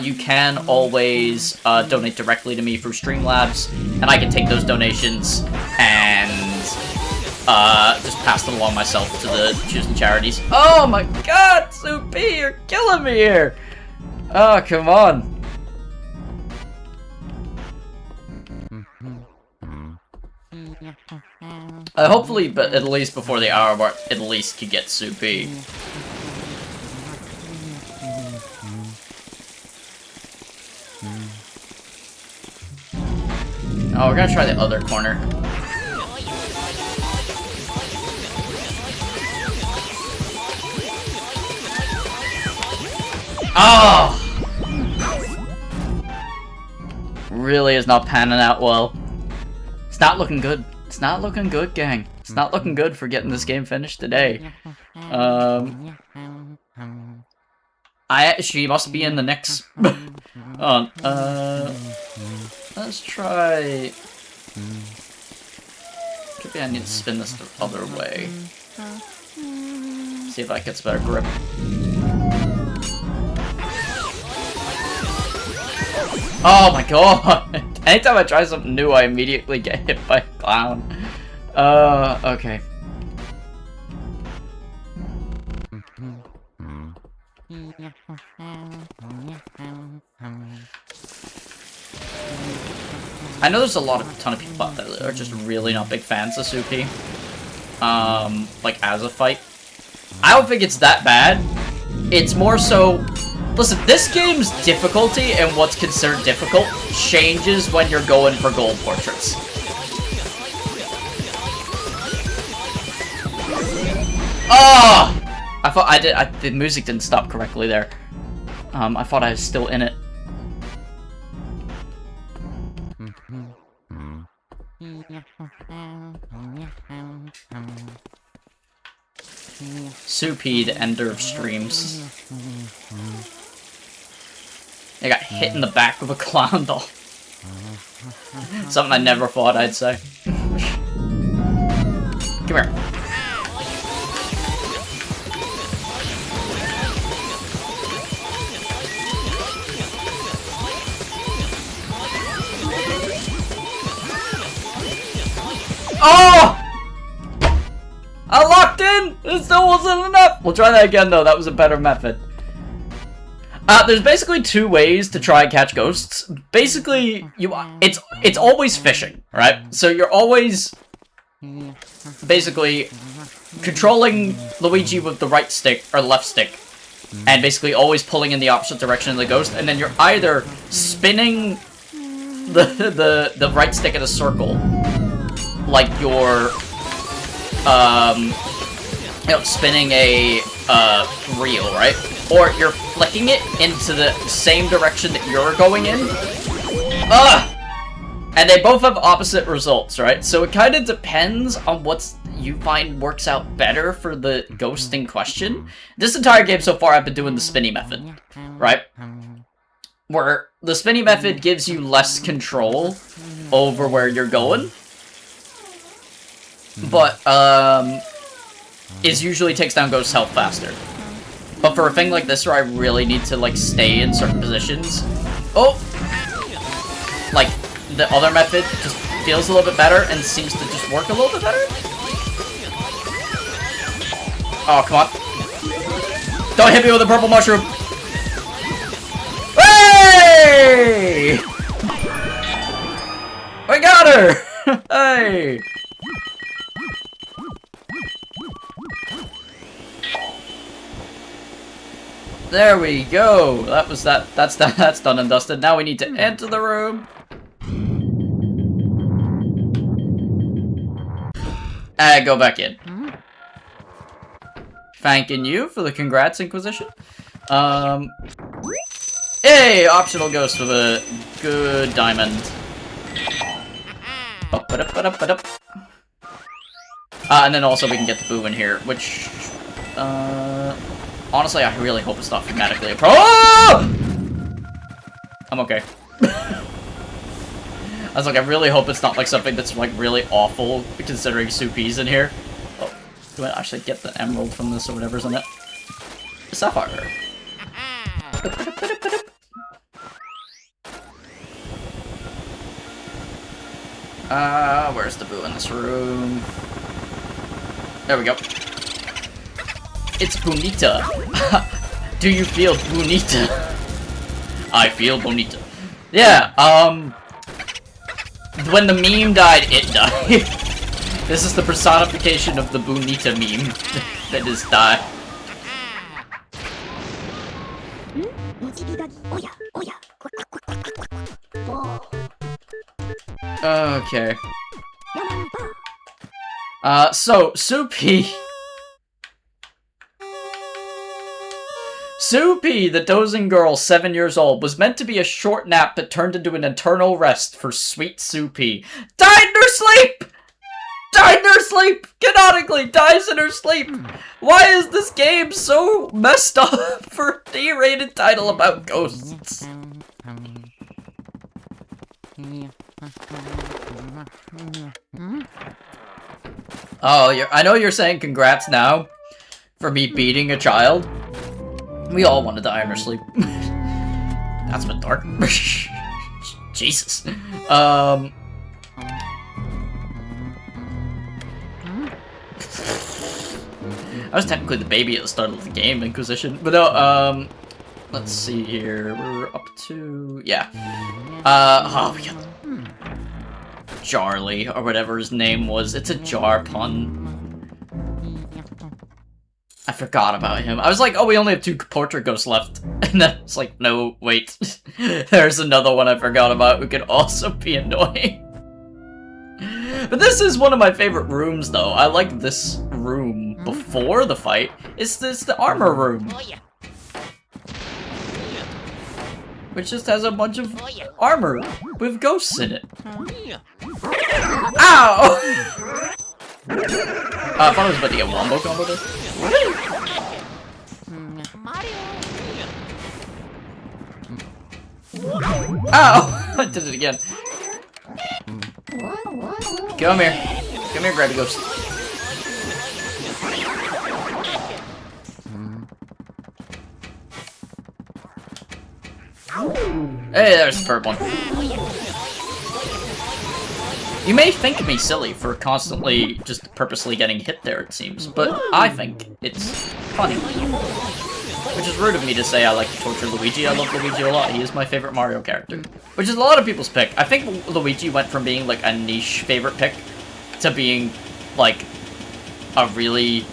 you can always donate directly to me through Streamlabs, and I can take those donations and just pass them along myself to the chosen charities. Oh my god, Soupy, you're killing me here! Oh, come on. Hopefully, but at least before the hour mark, at least could get Soupy. Oh, we're gonna try the other corner. Oh! Really is not panning out well. It's not looking good. It's not looking good, gang. It's not looking good for getting this game finished today. She must be in the next... let's try... Maybe I need to spin this the other way. See if that gets better grip. Oh my god! Anytime I try something new, I immediately get hit by a clown. Okay. I know there's a ton of people out there that are just really not big fans of Soupy. Like, as a fight. I don't think it's that bad. It's more so... Listen, this game's difficulty and what's considered difficult changes when you're going for gold portraits. Oh! I thought the music didn't stop correctly there. I thought I was still in it. Soupy, the ender of streams. I got hit in the back with a clown doll. Something I never thought I'd say. Come here. Oh! I locked in! It still wasn't enough! We'll try that again though, that was a better method. There's basically two ways to try and catch ghosts. Basically, it's always fishing, right? So you're always basically controlling Luigi with the right stick or left stick, and basically always pulling in the opposite direction of the ghost, and then you're either spinning the right stick in a circle, like you're spinning a reel, right? Or you're flicking it into the same direction that you're going in. And they both have opposite results, right? So it kind of depends on what you find works out better for the ghost in question. This entire game so far I've been doing the spinny method, right? Where the spinny method gives you less control over where you're going. But, it usually takes down ghosts' health faster. But for a thing like this where I really need to, like, stay in certain positions... Oh! Like, the other method just feels a little bit better and seems to just work a little bit better? Oh, come on. Don't hit me with a purple mushroom! Hey! I got her! Hey! There we go. That was that. That's done and dusted. Now we need to enter the room. And go back in. Thanking you for the congrats, Inquisition. Hey, optional ghost with a good diamond. And then also we can get the boo in here, which honestly, I really hope it's not thematically oh! I'm okay. I was like, I really hope it's not like something that's like really awful, considering Soupy's in here. Oh, do I actually get the emerald from this or whatever's in it? Sapphire. Where's the boo in this room? There we go. It's Bonita. Do you feel Bonita? I feel Bonita. Yeah, when the meme died, it died. This is the personification of the Bonita meme that is died. Okay. So, Soupy... Soupy, the dozing girl, 7 years old, was meant to be a short nap that turned into an eternal rest for sweet Soupy. Died in her sleep! Died in her sleep! Canonically, dies in her sleep! Why is this game so messed up for a D-rated title about ghosts? Oh, I know you're saying congrats now for me beating a child. We all want to die in our sleep. That's a bit dark. Jesus. I was technically the baby at the start of the game, Inquisition. But no, let's see here. We're up to... Yeah. Oh, we got... Jarly, or whatever his name was. It's a jar pun. I forgot about him. I was like, oh, we only have 2 portrait ghosts left. And then it's like, no, wait. There's another one I forgot about who could also be annoying. But this is one of my favorite rooms, though. I like this room before the fight. It's the armor room. Which just has a bunch of armor with ghosts in it. Ow! I thought I was about to get wombo combo there. Ow! I did it again. Come here. Come here, grab a ghost. Hey, there's the third one. You may think me silly for constantly just purposely getting hit there, it seems, but I think it's funny. Which is rude of me to say I like to torture Luigi. I love Luigi a lot. He is my favorite Mario character. Which is a lot of people's pick. I think Luigi went from being like a niche favorite pick to being like a really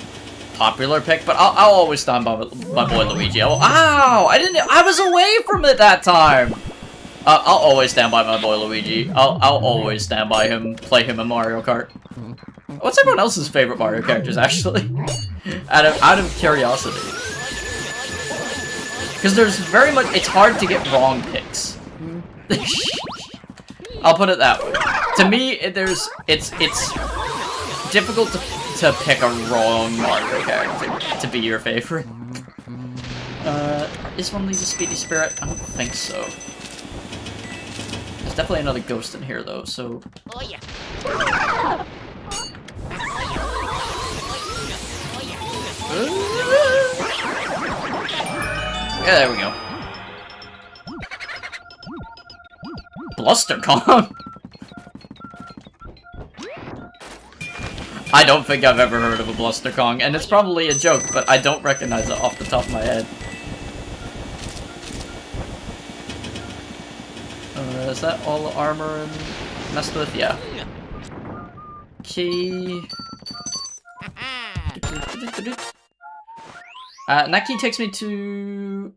popular pick, but I'll always stand by my boy Luigi. Ow! I was away from it that time! I'll always stand by my boy Luigi. I'll always stand by him, play him in Mario Kart. What's everyone else's favorite Mario characters, actually? out of curiosity. Because there's very much, it's hard to get wrong picks. I'll put it that way. To me, it's difficult to pick a wrong Mario character to be your favorite. Is one of these a Speedy Spirit? I don't think so. There's definitely another ghost in here, though, so... Oh, yeah. Yeah, there we go. Bluster Kong? I don't think I've ever heard of a Bluster Kong, and it's probably a joke, but I don't recognize it off the top of my head. Is that all the armor and messed with? Yeah. Key. And that key takes me to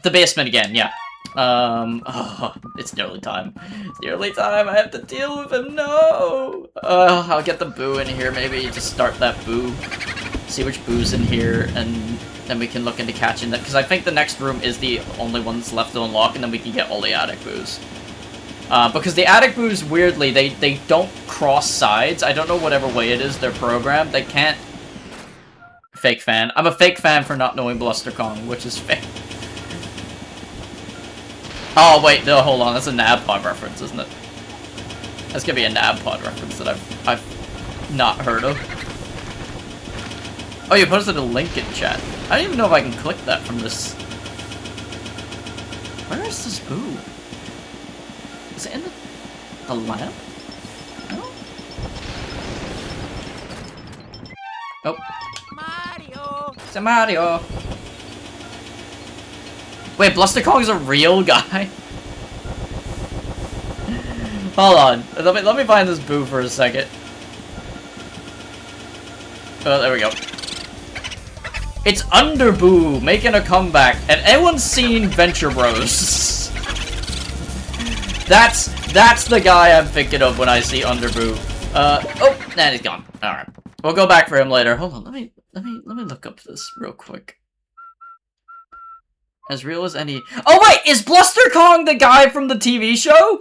the basement again, yeah. Oh, it's nearly time. It's nearly time. I have to deal with him. No. I'll get the boo in here. Maybe just start that boo. See which boo's in here, and then we can look into catching that. Because I think the next room is the only one that's left to unlock, and then we can get all the attic boos. Because the attic boos, weirdly, they don't cross sides. I don't know whatever way it is they're programmed. They can't. Fake fan. I'm a fake fan for not knowing Bluster Kong, which is fake. Oh, wait, no, hold on. That's a Nab Pod reference, isn't it? That's gonna be a Nab Pod reference that I've not heard of. Oh, you posted a link in chat. I don't even know if I can click that from this. Where is this boo? Is it in the lamp? No? Oh. Mario! It's a Mario! Wait, Bluster Kong's a real guy? Hold on. Let me find this boo for a second. Oh, there we go. It's Underboo making a comeback. And everyone's seen Venture Bros. That's the guy I'm thinking of when I see Underboo. Oh, nah, he's gone. Alright. We'll go back for him later. Hold on, let me look up this real quick. As real as any. Oh wait, is Bluster Kong the guy from the TV show?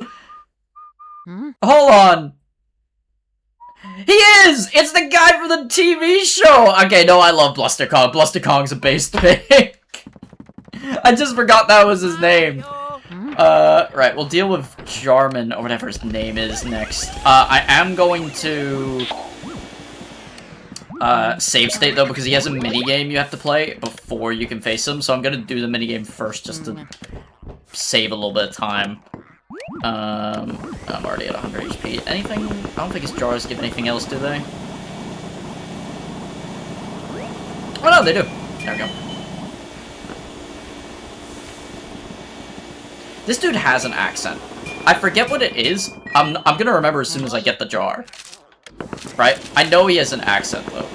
Hmm? Hold on. He is! It's the guy from the TV show! Okay, no, I love Bluster Kong. Bluster Kong's a base pick. I just forgot that was his name. Right, we'll deal with Jarman, or whatever his name is, next. I am going to save state, though, because he has a minigame you have to play before you can face him, so I'm gonna do the minigame first, just to save a little bit of time. I'm already at 100 HP. Anything? I don't think his jars give anything else, do they? Oh no, they do. There we go. This dude has an accent. I forget what it is. I'm gonna remember as soon as I get the jar. Right? I know he has an accent, though.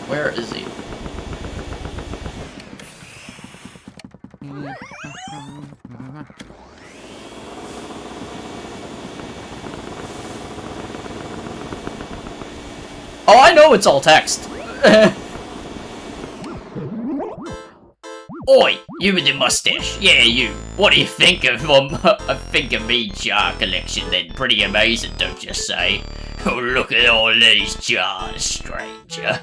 Where is he? Oh, I know it's all text. Oi, you with the mustache. Yeah, you. What do you think of me jar collection then? Pretty amazing, don't you say? Oh, look at all these jars, stranger.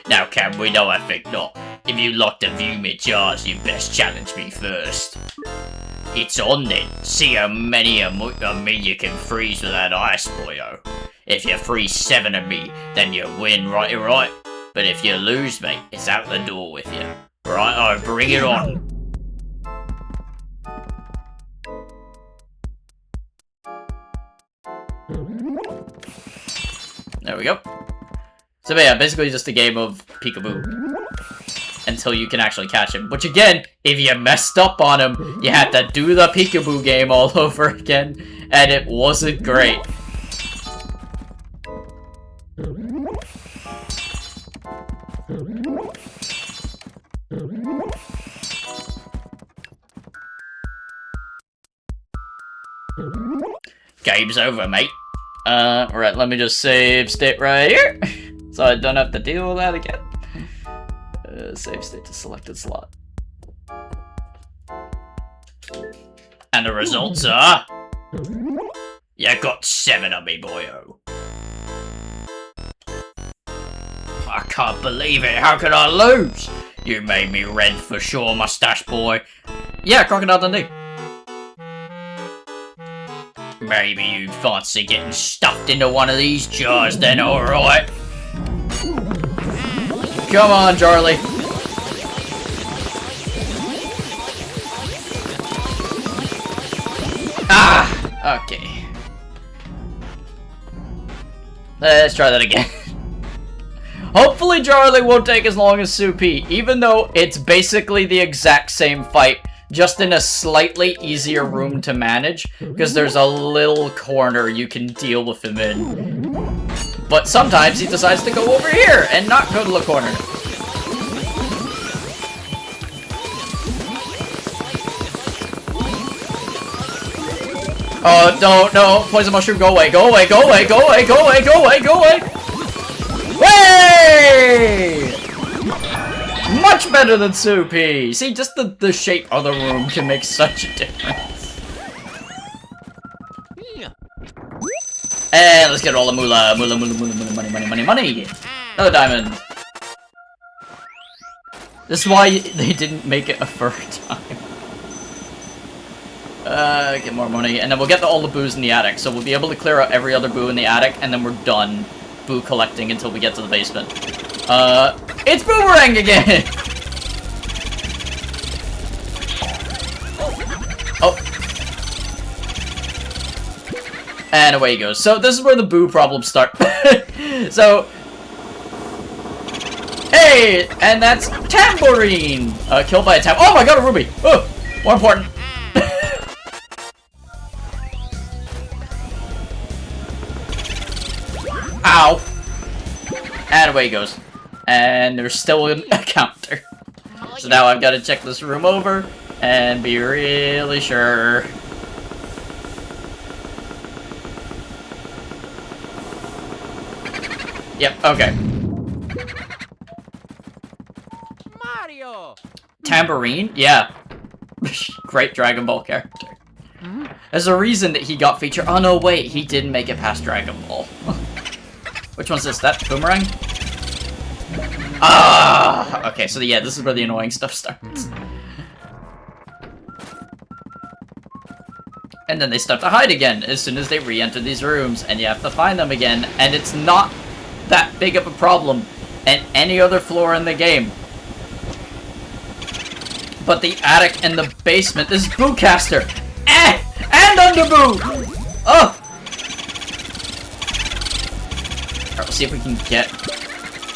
Now, can we? No, I think not. If you like to view me jars, you best challenge me first. It's on then. See how many of me you can freeze with that ice, boyo. If you freeze 7 of me, then you win, right? But if you lose me, it's out the door with you. Right, bring it on. There we go. So yeah, basically just a game of peekaboo. Until you can actually catch him. Which again, if you messed up on him, you had to do the peekaboo game all over again. And it wasn't great. Game's over, mate. Right, let me just save state right here. So I don't have to deal with that again. Save state to selected slot. And the results are... You got 7 of me, boyo. I can't believe it. How could I lose? You made me red for sure, mustache boy. Yeah, Crocodile Dundee. Maybe you fancy getting stuffed into one of these jars then, alright? Come on, Charlie. Ah! Okay. Let's try that again. Hopefully Charlie won't take as long as Soupy, even though it's basically the exact same fight, just in a slightly easier room to manage, because there's a little corner you can deal with him in. But sometimes he decides to go over here and not go to the corner. Oh, no, poison mushroom, go away, go away, go away, go away, go away, go away, go away! Way! Much better than Soupy! See, just the shape of the room can make such a difference. And let's get all the moolah, money. Another diamond. This is why they didn't make it a third time. Get more money, and then we'll get all the boos in the attic, so we'll be able to clear out every other boo in the attic, and then we're done boo collecting until we get to the basement. It's Boomerang again! Oh. And away he goes. So this is where the boo problems start. So... Hey! And that's Tambourine! Killed by a Oh my god, a ruby! Oh! More important. Ow! And away he goes. And there's still a counter. So now I've got to check this room over and be really sure. Yep, okay. Mario! Tambourine? Yeah. Great Dragon Ball character. There's a reason that he got featured. Oh no, wait, he didn't make it past Dragon Ball. Which one's this? That Boomerang? Ah! Okay, so yeah, this is where the annoying stuff starts. And then they start to hide again as soon as they re-enter these rooms, and you have to find them again, and it's not that big of a problem in any other floor in the game. But the attic and the basement, this is Boocaster! And Underboo! Oh! Alright, we'll see if we can get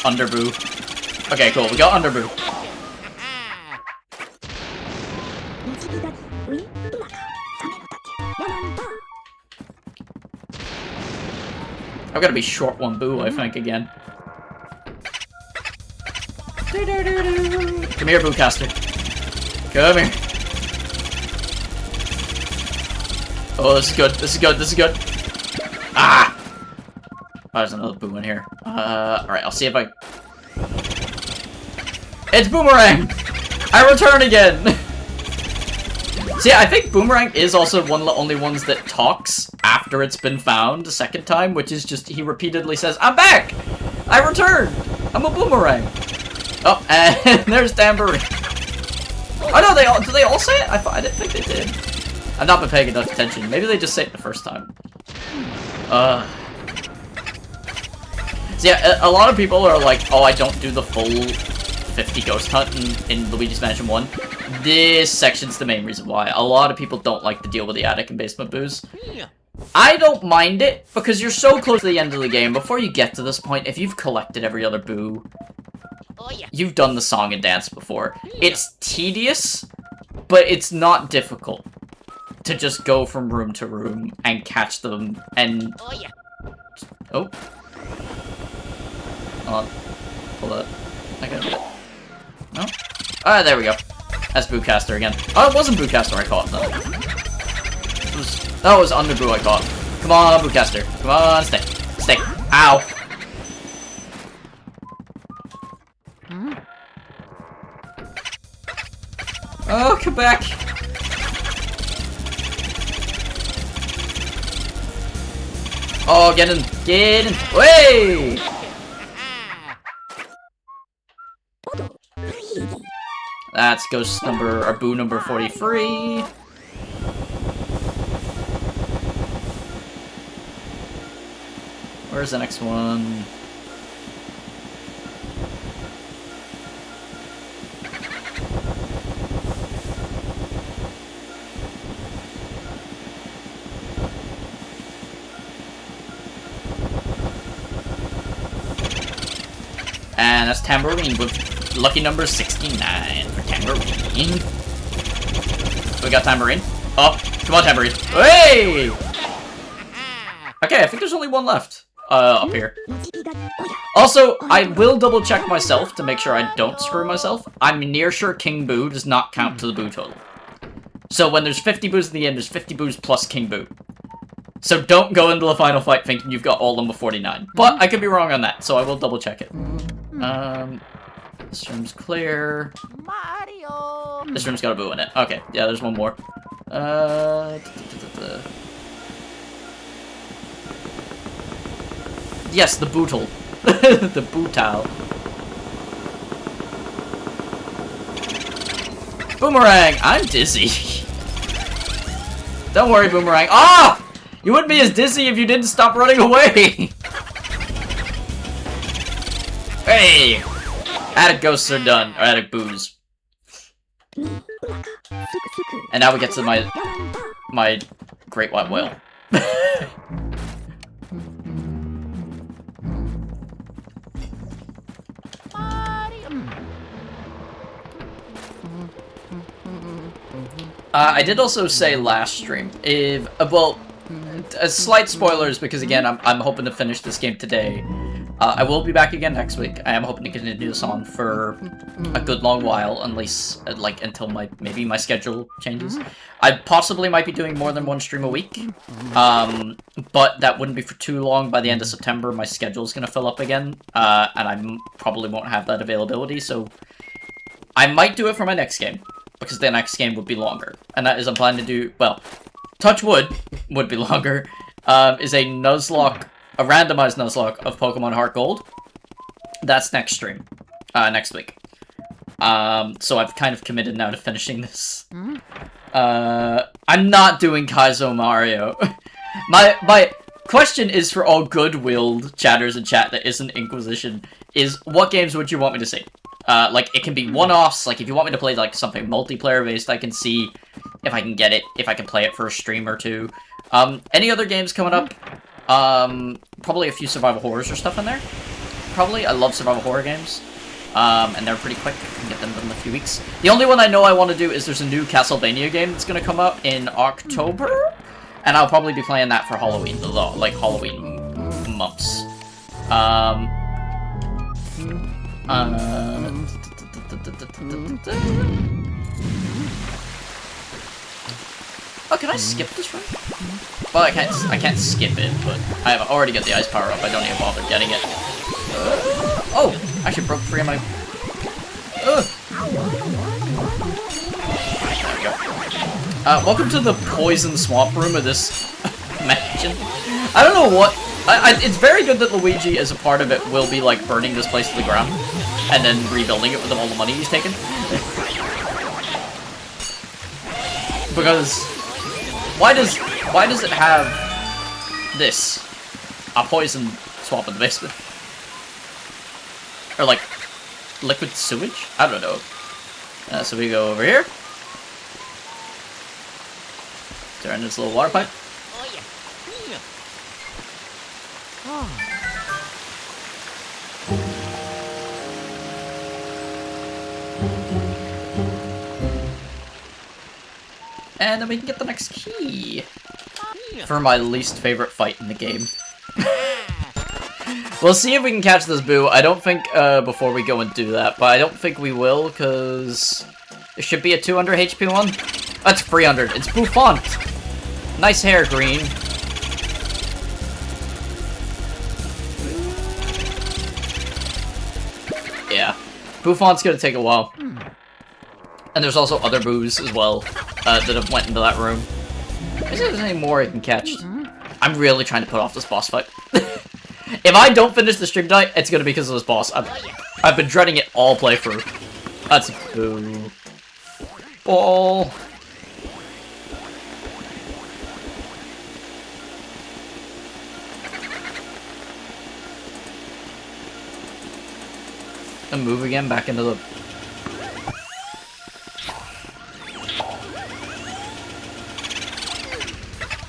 Underboo. Okay, cool, we got Underboo. I've gotta be short one boo, I think, again. Come here, Boocaster. Come here. Oh, this is good, this is good, this is good. Ah! Oh, there's another boo in here. Alright, I'll see if I... It's Boomerang! I return again! See, I think Boomerang is also one of the only ones that talks after it's been found the second time, which is just, he repeatedly says, I'm back! I returned! I'm a Boomerang! Oh, and there's Tambourine. Oh no, do they all say it? I didn't think they did. I've not been paying enough attention. Maybe they just say it the first time. So yeah, a lot of people are like, oh, I don't do the full 50 ghost hunt in Luigi's Mansion 1. This section's the main reason why. A lot of people don't like to deal with the attic and basement boos. I don't mind it, because you're so close to the end of the game. Before you get to this point, if you've collected every other boo, you've done the song and dance before. It's tedious, but it's not difficult to just go from room to room and catch them and... Oh. Hold on. Hold up. I got it. No? Ah, there we go. That's Boocaster again. Oh, it wasn't Boocaster I caught, though. It was Underboo I caught. Come on, Boocaster. Come on, stay. Stay. Ow. Oh, come back. Oh, get in. Get in. Way! That's ghost number, or boo number 43. Where's the next one? And that's Tambourine with lucky number 69 for Tambourine. We got Tambourine. Oh, come on, Tambourine. Hey! Okay, I think there's only one left. Up here. Also, I will double check myself to make sure I don't screw myself. I'm near sure King Boo does not count to the boo total. So when there's 50 boos at the end, there's 50 boos plus King Boo. So don't go into the final fight thinking you've got all number 49. But I could be wrong on that, so I will double check it. This room's clear. Mario! This room's got a boo in it. Okay, yeah, there's one more. Yes, the bootle. The bootal. Boomerang! I'm dizzy. Don't worry, Boomerang. Ah! You wouldn't be as dizzy if you didn't stop running away! Hey! Attic ghosts are done. Or attic boos. And now we get to my great white whale. I did also say last stream, if, well, slight spoilers, because again, I'm hoping to finish this game today. I will be back again next week. I am hoping to continue this on for a good long while, at least, like, until maybe my schedule changes. I possibly might be doing more than one stream a week, but that wouldn't be for too long. By the end of September, my schedule's gonna fill up again, and I probably won't have that availability, so I might do it for my next game, because the next game would be longer, and that is I'm planning to do, well, touch wood would be longer, is a Nuzlocke, a randomized Nuzlocke of Pokemon Heart Gold. That's next stream, next week. So I've kind of committed now to finishing this. I'm not doing Kaizo Mario. My question is for all good-willed chatters in chat that isn't Inquisition, is what games would you want me to see? Like, it can be one-offs. Like, if you want me to play, like, something multiplayer-based, I can see if I can get it, if I can play it for a stream or two. Any other games coming up? Probably a few survival horrors or stuff in there. Probably. I love survival horror games. And they're pretty quick. I can get them done in a few weeks. The only one I know I want to do is there's a new Castlevania game that's going to come out in October. And I'll probably be playing that for Halloween, like Halloween months. Oh, can I skip this run? Well, I can't skip it, but I have already got the ice power up. I don't even bother getting it. Oh, I actually broke free of my. There we go. Welcome to the poison swamp room of this mansion. I don't know what. It's very good that Luigi, as a part of it, will be like burning this place to the ground and then rebuilding it with all the money he's taken. Because why does it have this? A poison swamp in the basement? Or like liquid sewage? I don't know. So we go over here. Turn this little water pipe. Oh yeah. And then we can get the next key. For my least favorite fight in the game. We'll see if we can catch this boo. I don't think, before we go and do that, but I don't think we will, because it should be a 200 HP one. That's 300. It's Bouffant. Nice hair, green. Yeah. Bouffant's gonna take a while. And there's also other boos as well, that have went into that room. Is there any more I can catch? I'm really trying to put off this boss fight. If I don't finish the stream tonight, it's gonna be because of this boss. I've been dreading it all playthrough. That's boo. Ball. And move again back into the.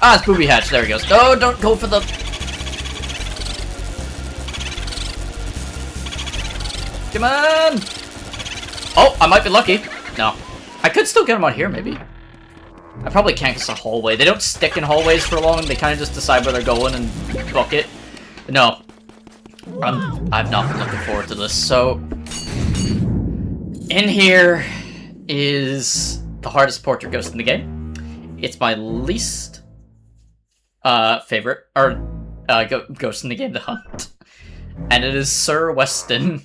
Ah, it's Booby Hatch. There he goes. No, don't go for the. Come on! Oh, I might be lucky. No. I could still get him out here, maybe. I probably can't because it's a hallway. They don't stick in hallways for long. They kind of just decide where they're going and book it. No. I've not been looking forward to this. So, in here is the hardest portrait ghost in the game. It's my least favorite, or ghost in the game to hunt. And it is Sir Weston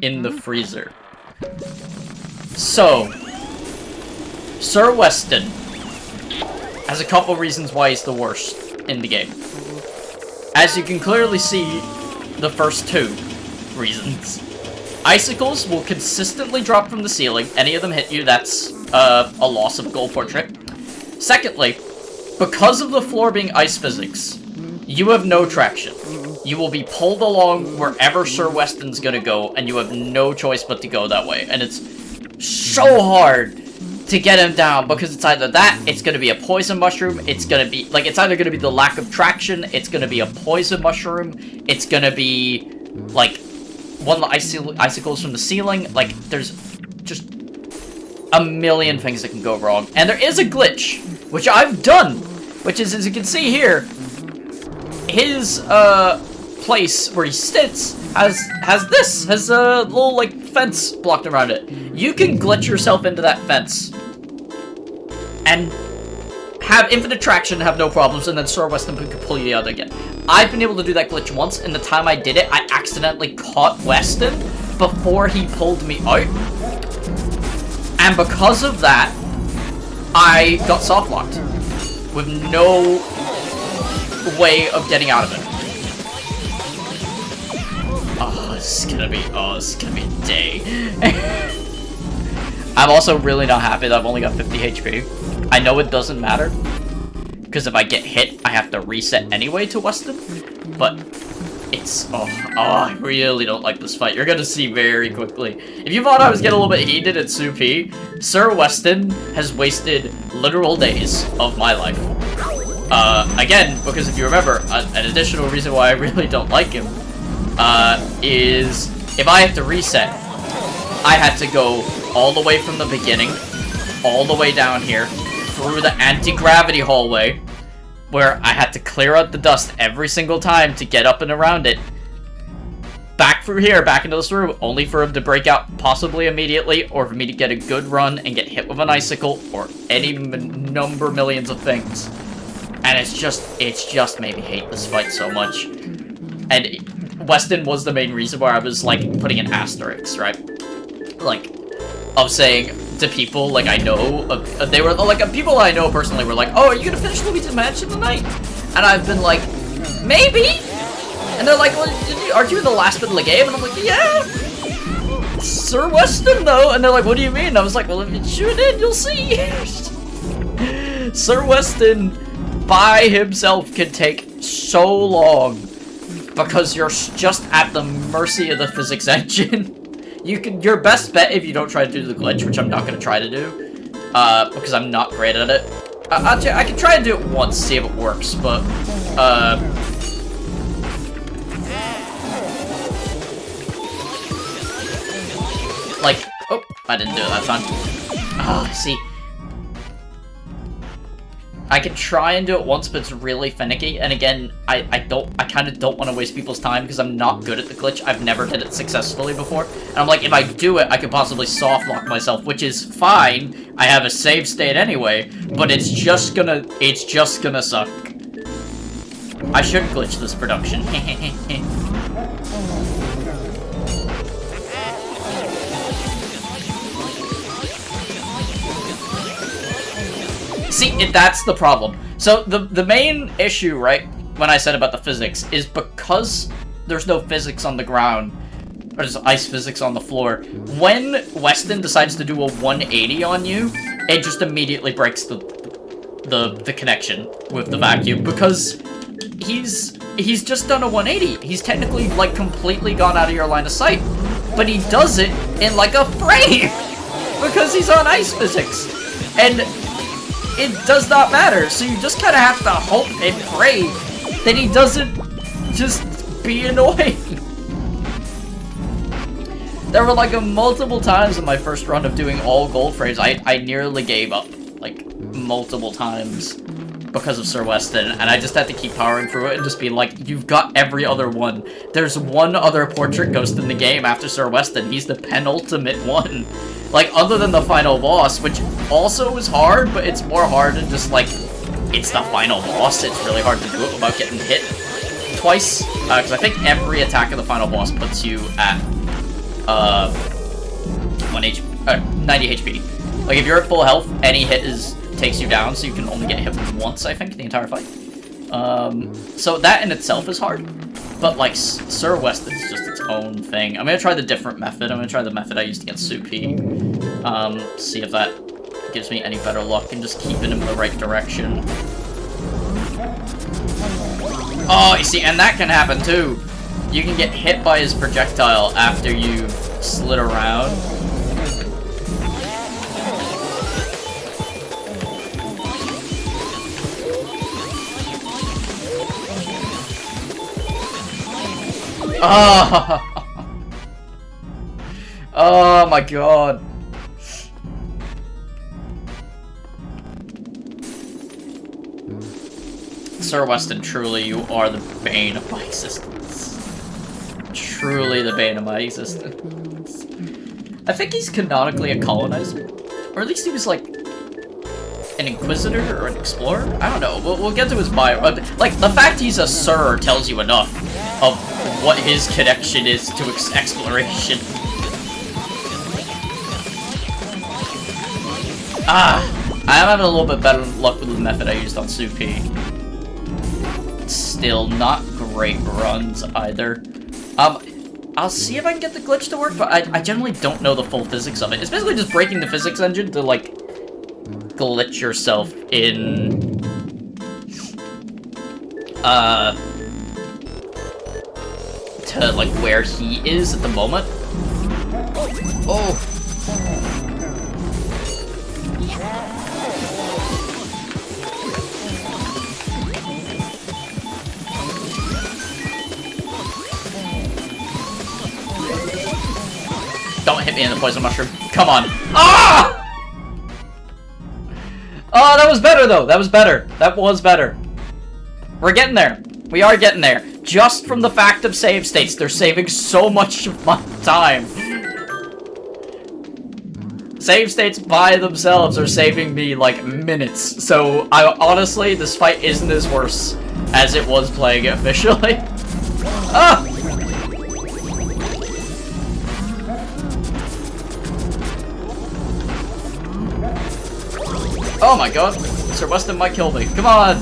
in the freezer. So, Sir Weston has a couple reasons why he's the worst in the game. As you can clearly see, the first two reasons. Icicles will consistently drop from the ceiling. Any of them hit you, that's a loss of gold portrait. Secondly, because of the floor being ice physics, you have no traction. You will be pulled along wherever Sir Weston's gonna go, and you have no choice but to go that way. And it's so hard to get him down, because it's either that, it's gonna be a poison mushroom, it's gonna be, like, it's either gonna be the lack of traction, it's gonna be a poison mushroom, it's gonna be, like, one of the icicles from the ceiling. Like, there's just a million things that can go wrong. And there is a glitch, which I've done, which is, as you can see here, his, place where he sits has a little, like, fence blocked around it. You can glitch yourself into that fence and have infinite traction and have no problems, and then Sir Weston can pull you out again. I've been able to do that glitch once, and the time I did it, I accidentally caught Weston before he pulled me out. And because of that, I got soft locked with no way of getting out of it. Oh, this is gonna be a day. I'm also really not happy that I've only got 50 HP. I know it doesn't matter, because if I get hit, I have to reset anyway to Weston, but It's, I really don't like this fight. You're gonna see very quickly. If you thought I was getting a little bit heated at Supi, Sir Weston has wasted literal days of my life. Again, because if you remember, an additional reason why I really don't like him, is if I have to reset, I had to go all the way from the beginning, all the way down here, through the anti-gravity hallway, where I had to clear out the dust every single time to get up and around it, back through here, back into this room, only for him to break out possibly immediately, or for me to get a good run and get hit with an icicle, or any millions of things. And it's just made me hate this fight so much. And Weston was the main reason why I was, like, putting an asterisk, right? Like, of saying to people, like, I know, they were, like, people I know personally were like, oh, are you gonna finish Luigi's Mansion tonight? And I've been like, maybe? And they're like, well, aren't you in the last bit of the game? And I'm like, yeah! Sir Weston, though! And they're like, what do you mean? And I was like, well, if you tune in, you'll see! Sir Weston, by himself, can take so long, because you're just at the mercy of the physics engine. Your best bet, if you don't try to do the glitch, which I'm not going to try to do, because I'm not great at it. I can try and do it once, see if it works, but, like, oh, I didn't do it that time. Ah, see. I can try and do it once, but it's really finicky, and again, I kind of don't want to waste people's time because I'm not good at the glitch. I've never did it successfully before, and I'm like, if I do it, I could possibly soft lock myself, which is fine. I have a save state anyway, but it's just gonna suck. I should glitch this production. See, that's the problem. So, the main issue, right, when I said about the physics, is because there's no physics on the ground, or there's ice physics on the floor, when Weston decides to do a 180 on you, it just immediately breaks the connection with the vacuum, because he's just done a 180. He's technically, like, completely gone out of your line of sight, but he does it in, like, a frame, because he's on ice physics, and it does not matter, so you just kind of have to hope and pray that he doesn't just be annoying. There were like multiple times in my first run of doing all gold frames, I nearly gave up, like, multiple times because of Sir Weston, and I just had to keep powering through it and just be like, you've got every other one. There's one other portrait ghost in the game after Sir Weston. He's the penultimate one. Like, other than the final boss, which also is hard, but it's more hard than just, like, it's the final boss. It's really hard to do it without getting hit twice, because I think every attack of the final boss puts you at, 90 HP. Like, if you're at full health, any hit takes you down, so you can only get hit once, I think, the entire fight. So that in itself is hard, but, like, Sir Weston's just its own thing. I'm gonna try the different method. I'm gonna try the method I used against Supi. See if that gives me any better luck and just keep it in the right direction. Oh, you see, and that can happen too. You can get hit by his projectile after you slid around. Oh! Oh my god. Sir Weston, truly, you are the bane of my existence. Truly the bane of my existence. I think he's canonically a colonizer. Or at least he was, like, an inquisitor or an explorer? I don't know. We'll get to his bio. Like, the fact he's a sir tells you enough of what his connection is to exploration. I'm having a little bit better luck with the method I used on Supi. Still not great runs either. I'll see if I can get the glitch to work, but I generally don't know the full physics of it. It's basically just breaking the physics engine to, like, glitch yourself in, to, like, where he is at the moment. Oh! Don't hit me in the poison mushroom. Come on. Ah! Oh, that was better, though. That was better. That was better. We're getting there. We are getting there. Just from the fact of save states, they're saving so much of my time. Save states by themselves are saving me, like, minutes. So, honestly, this fight isn't as worse as it was playing it officially. Ah! Oh my god, Sir Weston might kill me. Come on!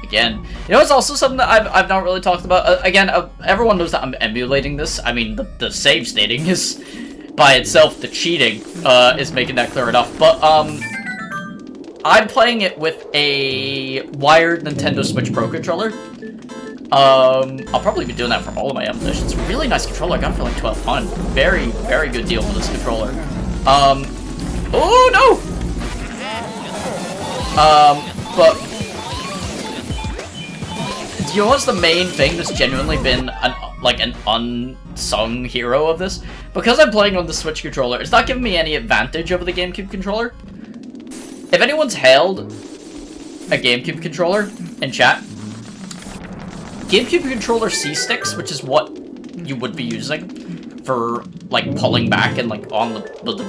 Again. You know, it's also something that I've not really talked about. Again, everyone knows that I'm emulating this. I mean, the save stating is, by itself, the cheating, is making that clear enough. But, I'm playing it with a wired Nintendo Switch Pro controller. I'll probably be doing that for all of my emulations. It's a really nice controller. I got it for like £12. Very, very good deal for this controller. Oh no! But do you know what's the main thing that's genuinely been an unsung hero of this? Because I'm playing on the Switch controller, it's not giving me any advantage over the GameCube controller. If anyone's held a GameCube controller in chat, GameCube controller C-sticks, which is what you would be using for like pulling back and like on the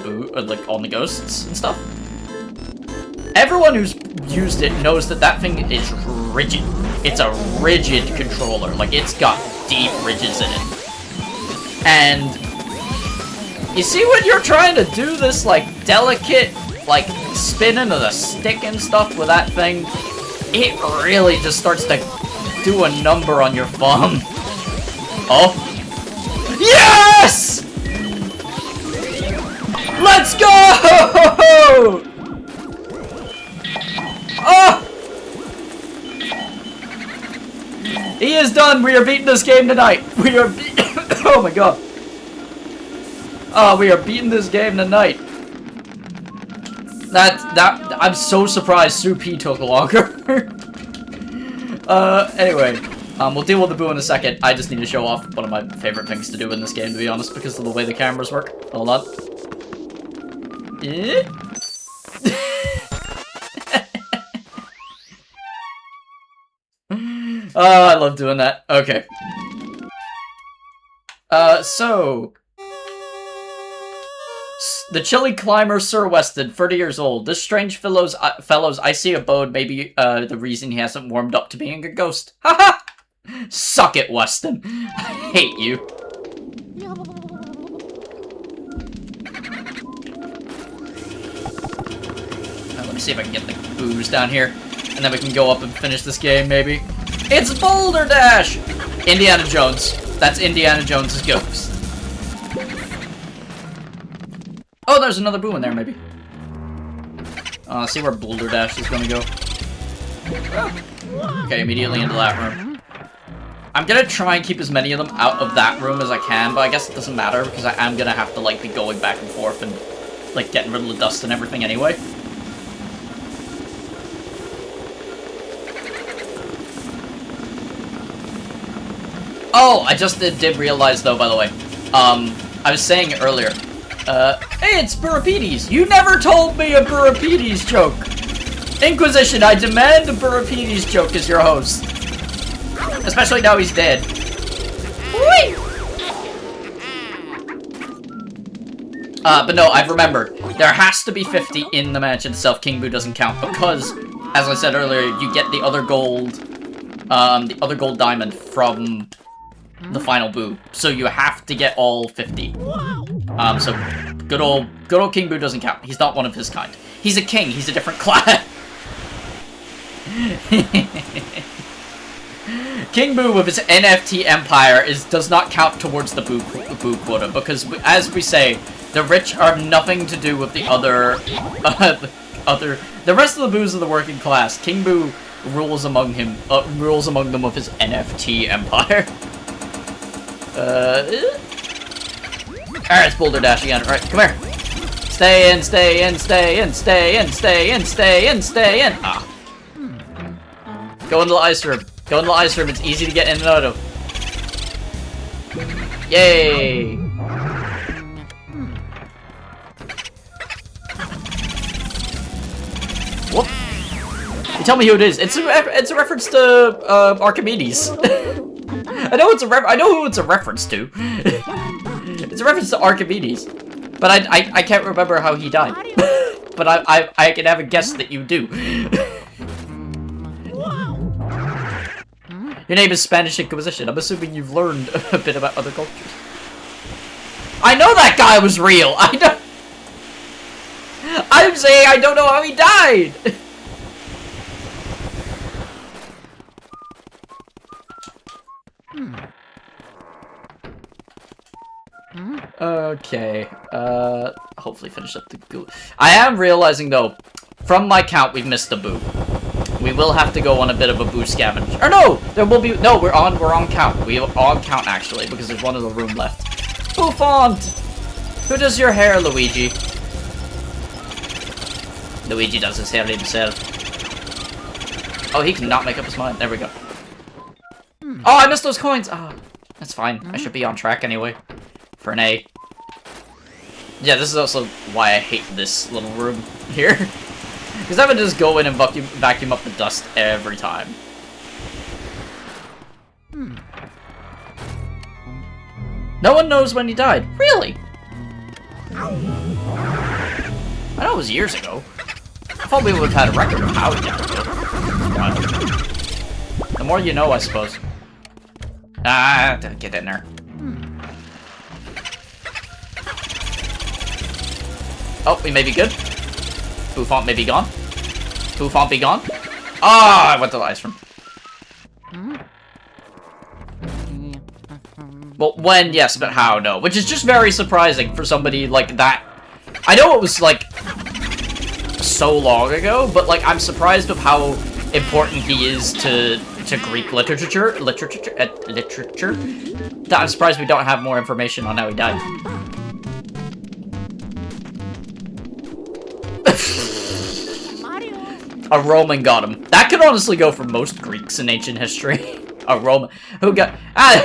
boot or like on the ghosts and stuff. Everyone who's used it knows that that thing is rigid. It's a rigid controller. Like, it's got deep ridges in it. And you see when you're trying to do this like delicate like spinning of the stick and stuff with that thing, it really just starts to do a number on your thumb. Oh. Yes! Let's go! Oh! He is done. We are beating this game tonight. We are oh my god. Oh, we are beating this game tonight. I'm so surprised Sue P took longer. Anyway, we'll deal with the boo in a second. I just need to show off one of my favorite things to do in this game, to be honest, because of the way the cameras work. Hold on. Oh, I love doing that. Okay. So... The chilly climber Sir Weston, 30 years old. This strange fellow's icy abode may be the reason he hasn't warmed up to being a ghost. Haha! Suck it, Weston. I hate you. Let me see if I can get the booze down here. And then we can go up and finish this game, maybe. It's Boulder Dash! Indiana Jones. That's Indiana Jones' ghost. Oh, there's another boo in there, maybe. See where Boulder Dash is gonna go. Okay, immediately into that room. I'm gonna try and keep as many of them out of that room as I can, but I guess it doesn't matter because I am gonna have to, like, be going back and forth and, like, getting rid of the dust and everything anyway. Oh, I just did realize, though, by the way. I was saying earlier. Hey, it's Burrapedes! You never told me a Burrapedes joke! Inquisition, I demand a Burrapedes joke as your host. Especially now he's dead. Whee! But no, I've remembered. There has to be 50 in the match itself. King Boo doesn't count because, as I said earlier, you get the other gold diamond from the final boo. So you have to get all 50. So good old King Boo doesn't count. He's not one of his kind. He's a king. He's a different class. King Boo with his NFT empire does not count towards the boo quota because, as we say, the rich are nothing to do with the the rest of the boos of the working class. King Boo rules among them with his NFT empire. Alright, it's Boulder Dash again. Alright, come here. Stay in, stay in, stay in, stay in, stay in, stay in, stay in. Ah. Go into the ice room. Go into the ice room. It's easy to get in and out of. Yay! Whoop. You tell me who it is. It's a reference to Archimedes. I know who it's a reference to. It's a reference to Archimedes. But I can't remember how he died. But I can have a guess that you do. Your name is Spanish Inquisition. I'm assuming you've learned a bit about other cultures. I know that guy was real. I'm saying I don't know how he died. Okay. Hopefully finish up the goo. I am realizing though, from my count, we've missed a boo. We will have to go on a bit of a boo scavenge. Or no, there will be we're on count. We're on count actually because there's one in the room left. Boo font. Who does your hair, Luigi? Luigi does his hair himself. Oh, he cannot make up his mind. There we go. Oh, I missed those coins. Oh, that's fine. I should be on track anyway. For an A. Yeah, this is also why I hate this little room here. Because I would just go in and vacuum up the dust every time. No one knows when he died. Really? I know it was years ago. I thought we would have had a record of how he died. The more you know, I suppose. Ah, get in there. Oh, we may be good. Bouffant may be gone. Bouffant be gone. Ah, I went to the ice room. Well, when, yes, but how, no. Which is just very surprising for somebody like that. I know it was, like, so long ago, but, like, I'm surprised of how important he is to Greek literature. That I'm surprised we don't have more information on how he died. A Roman got him. That could honestly go for most Greeks in ancient history. A Roman who got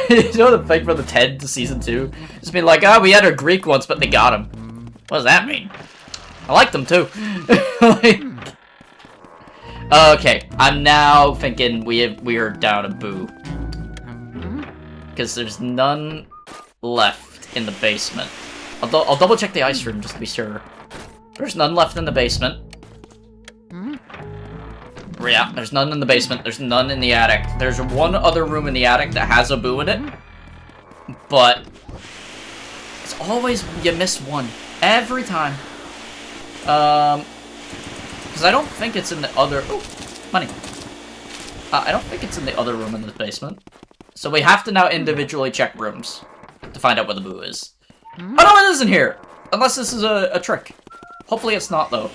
you know the thing for the 10 to season 2? Just being like, we had a Greek once, but they got him. What does that mean? I like them too. Like, okay, I'm now thinking we're down a boo. Because there's none left in the basement. I'll double check the ice room just to be sure. There's none left in the basement. Yeah, there's none in the basement. There's none in the attic. There's one other room in the attic that has a boo in it. But it's always you miss one. Every time. Because I don't think it's in the other... Oh, money. I don't think it's in the other room in the basement. So we have to now individually check rooms to find out where the boo is. Oh no, it isn't here! Unless this is a trick. Hopefully it's not, though.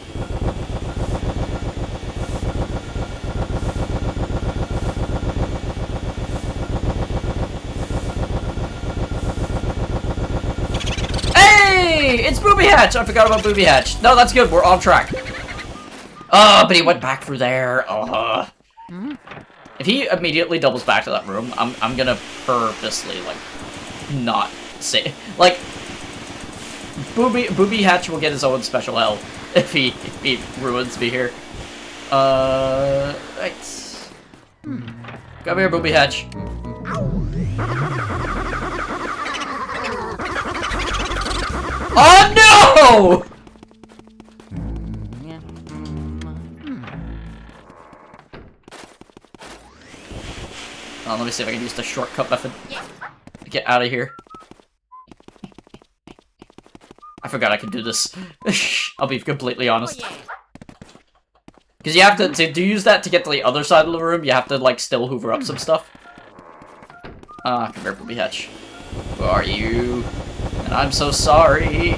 Hey! It's Booby Hatch! I forgot about Booby Hatch. No, that's good. We're on track. Oh, but he went back through there. Oh. If he immediately doubles back to that room, I'm gonna purposely, like, not say... Like, Booby Hatch will get his own special L if he ruins me here. Right. Come here, Booby Hatch. Oh no! Let me see if I can use the shortcut method to get out of here. I forgot I could do this. I'll be completely honest. Because you have to use that to get to the other side of the room, you have to, like, still hoover up some stuff. Come here, Poopy Hatch. Who are you? And I'm so sorry.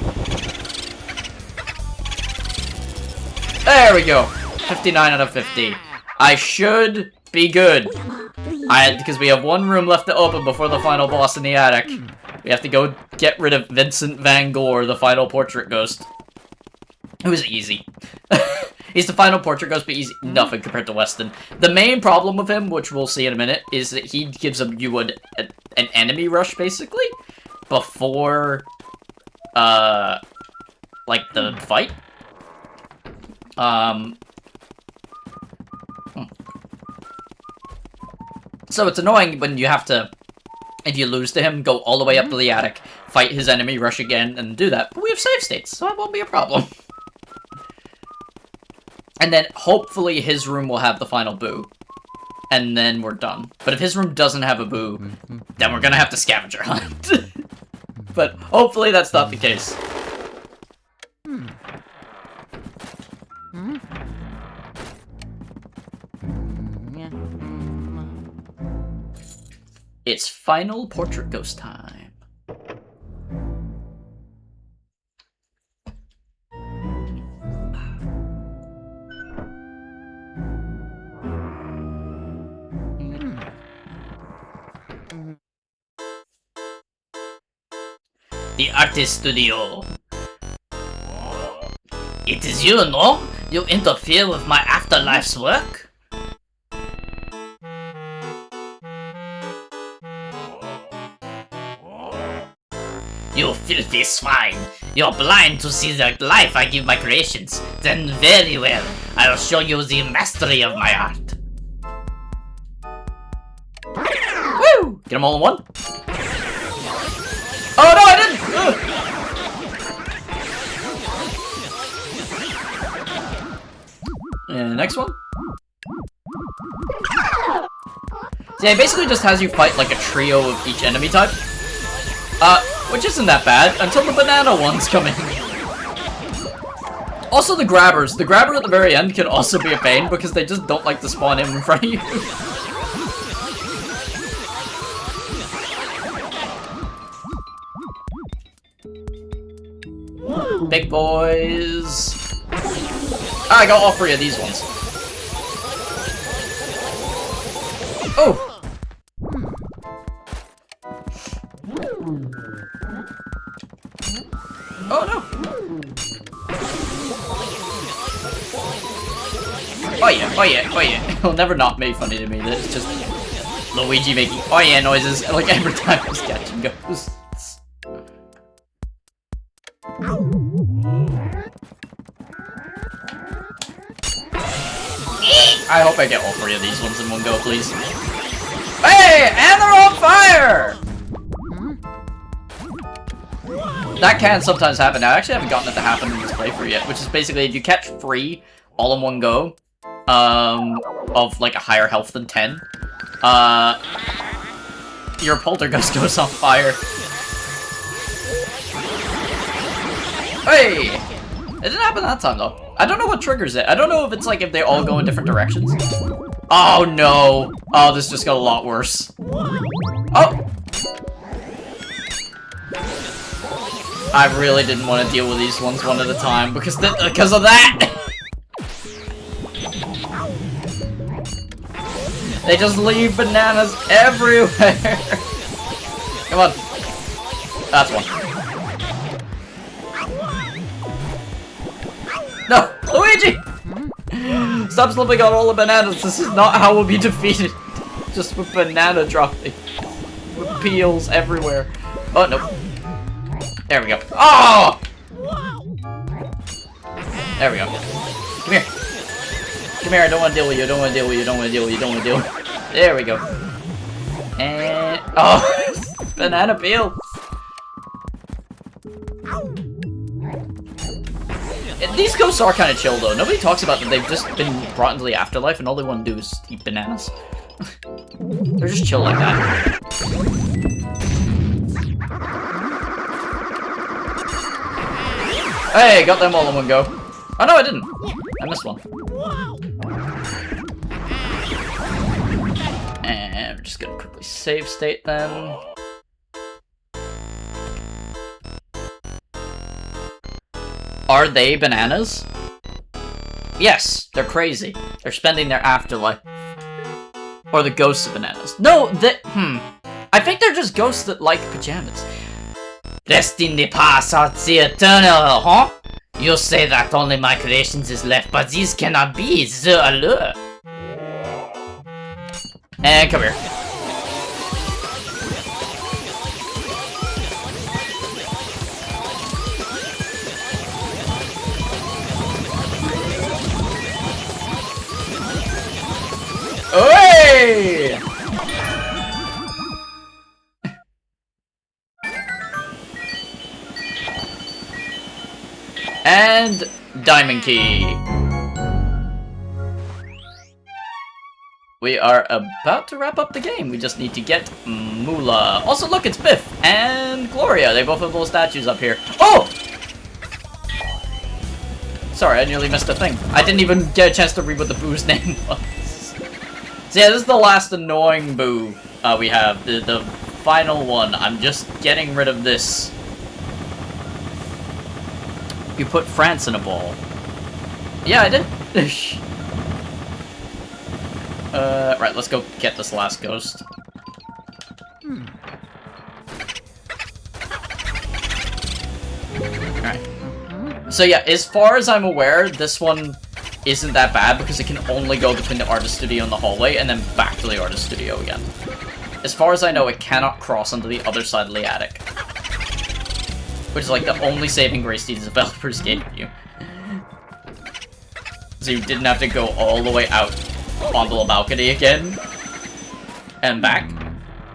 There we go. 59 out of 50. I should be good. Because we have one room left to open before the final boss in the attic. We have to go get rid of Vincent Van Gogh, the final portrait ghost. It was easy. He's the final portrait ghost, but he's nothing compared to Weston. The main problem with him, which we'll see in a minute, is that he gives you an enemy rush, basically, before, like, the fight. So it's annoying when you have to, if you lose to him, go all the way up to the attic, fight his enemy rush again, and do that. But we have save states, so that won't be a problem. And then, hopefully, his room will have the final boo. And then we're done. But if his room doesn't have a boo, then we're gonna have to scavenger hunt. But hopefully that's not the case. It's final portrait ghost time. The artist studio. It is you, no? You interfere with my afterlife's work? You filthy swine! You're blind to see the life I give my creations. Then very well, I'll show you the mastery of my art. Woo! Get them all in one? Oh no, I didn't! Ugh. And the next one? So yeah, it basically just has you fight like a trio of each enemy type. Which isn't that bad, until the banana ones come in. Also the grabbers. The grabber at the very end can also be a pain because they just don't like to spawn in front of you. Big boys. I got all three of these ones. Oh! Oh no! Oh yeah, oh yeah, oh yeah. It'll never not make funny to me that it's just Luigi making oh yeah noises like every time he's catching ghosts. I hope I get all three of these ones in one go, please. Hey! And they're on fire! That can sometimes happen. I actually haven't gotten it to happen in this playthrough yet, which is basically if you catch 3 all in one go, of like a higher health than 10, your poltergeist goes on fire. Hey! It didn't happen that time though. I don't know what triggers it. I don't know if it's like if they all go in different directions. Oh no! Oh, this just got a lot worse. Oh! I really didn't want to deal with these ones one at a time because of that! They just leave bananas everywhere! Come on. That's one. No! Luigi! Stop slipping on all the bananas. This is not how we'll be defeated. Just with banana dropping. With peels everywhere. Oh, no. There we go. Oh! There we go. Come here. Come here, I don't want to deal with you, I don't want to deal with you, I don't want to deal with you, I don't want to deal with you. There we go. And... oh! Banana peel! These ghosts are kind of chill though. Nobody talks about that they've just been brought into the afterlife and all they want to do is eat bananas. They're just chill like that. Hey, got them all in one go. Oh no, I didn't. I missed one. just gonna quickly save state then. Are they bananas? Yes, they're crazy. They're spending their afterlife. Or the ghosts of bananas. No, I think they're just ghosts that like pajamas. Rest in the past, out the eternal, huh? You say that only my creations is left, but these cannot be the allure. And come here. Oi! And diamond key. We are about to wrap up the game. We just need to get Moolah. Also, look, it's Biff and Gloria. They both have little statues up here. Oh! Sorry, I nearly missed a thing. I didn't even get a chance to read what the boo's name was. So yeah, this is the last annoying boo we have. The final one. I'm just getting rid of this. You put France in a ball. Yeah, I did. Right, let's go get this last ghost. Alright. So yeah, as far as I'm aware, this one isn't that bad because it can only go between the artist studio and the hallway and then back to the artist studio again. As far as I know, it cannot cross onto the other side of the attic. Which is like the only saving grace these developers gave you. So you didn't have to go all the way out onto the balcony again. And back.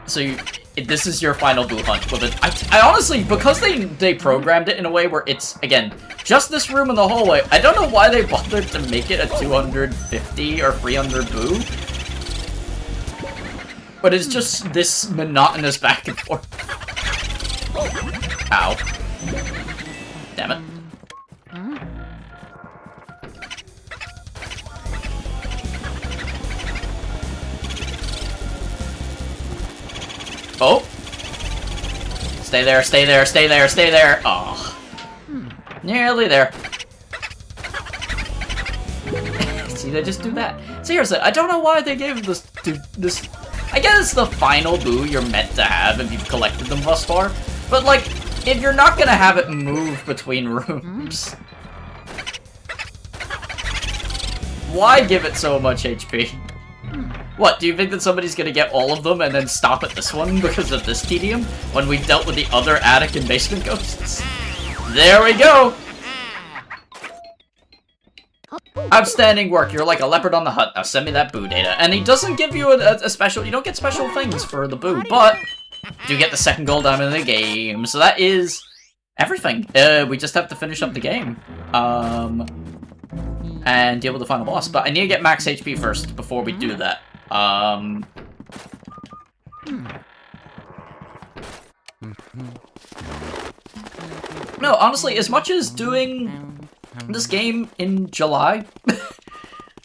So this is your final boo hunt with it. I honestly, because they programmed it in a way where it's, again, just this room in the hallway, I don't know why they bothered to make it a 250 or 300 boo. But it's just this monotonous back and forth. Ow. Damn it. Oh! Stay there, stay there, stay there, stay there! Oh. Nearly there. See, they just do that. Seriously, I don't know why they gave this this. I guess it's the final boo you're meant to have if you've collected them thus far. But, like, if you're not gonna have it move between rooms, why give it so much HP? What, do you think that somebody's gonna get all of them and then stop at this one because of this tedium? When we dealt with the other attic and basement ghosts? There we go! Outstanding work, you're like a leopard on the hut. Now send me that boo data. And he doesn't give you a special, you don't get special things for the boo, but do get the second gold diamond in the game. So that is everything. We just have to finish up the game. And deal with the final boss. But I need to get max HP first before we do that. No, honestly, as much as doing this game in July,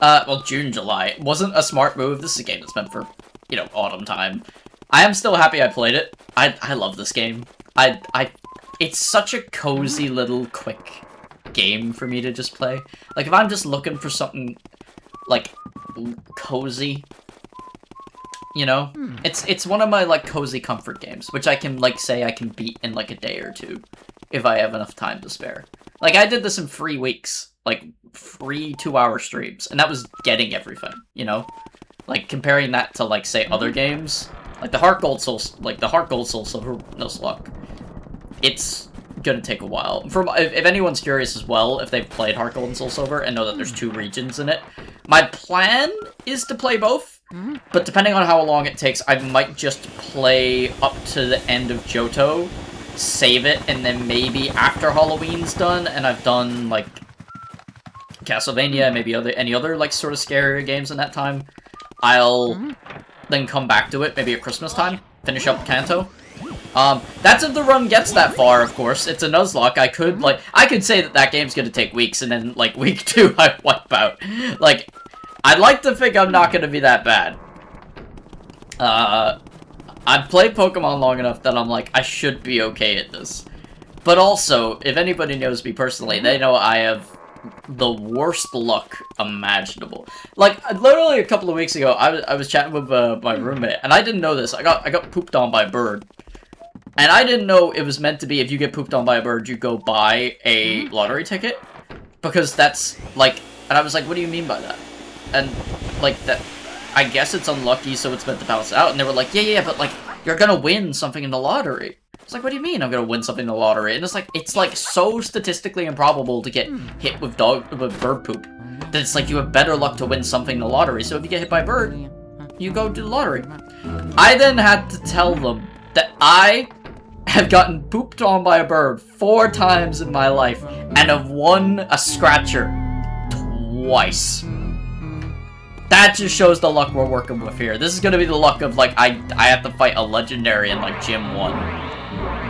well, June, July, wasn't a smart move. This is a game that's meant for, you know, autumn time. I am still happy I played it. I love this game. It's such a cozy little quick game for me to just play. Like, if I'm just looking for something, like, cozy, you know? It's one of my, like, cozy comfort games, which I can, like, say I can beat in, like, a day or two, if I have enough time to spare. Like, I did this in 3 weeks, like, 3 2-hour streams, and that was getting everything, you know? Like, comparing that to, like, say, other games, like the Heart Gold Soul Silver Nuzlocke, it's gonna take a while. If anyone's curious as well, if they've played Heart Gold and Soul Silver and know that there's 2 regions in it, my plan is to play both, but depending on how long it takes, I might just play up to the end of Johto, save it, and then maybe after Halloween's done, and I've done, like, Castlevania, maybe any other, like, sort of scarier games in that time, I'll then come back to it, maybe at Christmas time, finish up Kanto. That's if the run gets that far, of course. It's a Nuzlocke. I could say that game's gonna take weeks, and then, like, week 2, I wipe out. Like, I'd like to think I'm not gonna be that bad. I've played Pokemon long enough that I'm like, I should be okay at this. But also, if anybody knows me personally, they know I have the worst luck imaginable. Like, literally a couple of weeks ago, I was chatting with my roommate, and I didn't know this. I got pooped on by a bird. And I didn't know it was meant to be, if you get pooped on by a bird, you go buy a lottery ticket. Because that's, like, and I was like, what do you mean by that? And, like, that, I guess it's unlucky, so it's meant to balance out. And they were like, yeah, but, like, you're gonna win something in the lottery. It's like, what do you mean I'm gonna win something in the lottery? And it's like so statistically improbable to get hit with bird poop that it's like you have better luck to win something in the lottery. So if you get hit by a bird, you go do the lottery. I then had to tell them that I have gotten pooped on by a bird 4 times in my life and have won a scratcher twice. That just shows the luck we're working with here. This is gonna be the luck of, like, I have to fight a legendary in, like, Gym 1.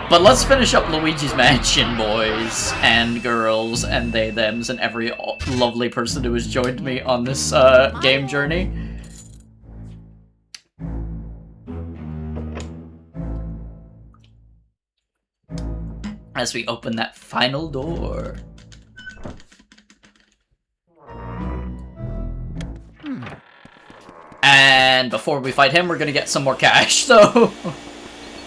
But let's finish up Luigi's Mansion, boys and girls and they, thems, and every lovely person who has joined me on this game journey. As we open that final door. And before we fight him, we're gonna get some more cash, so...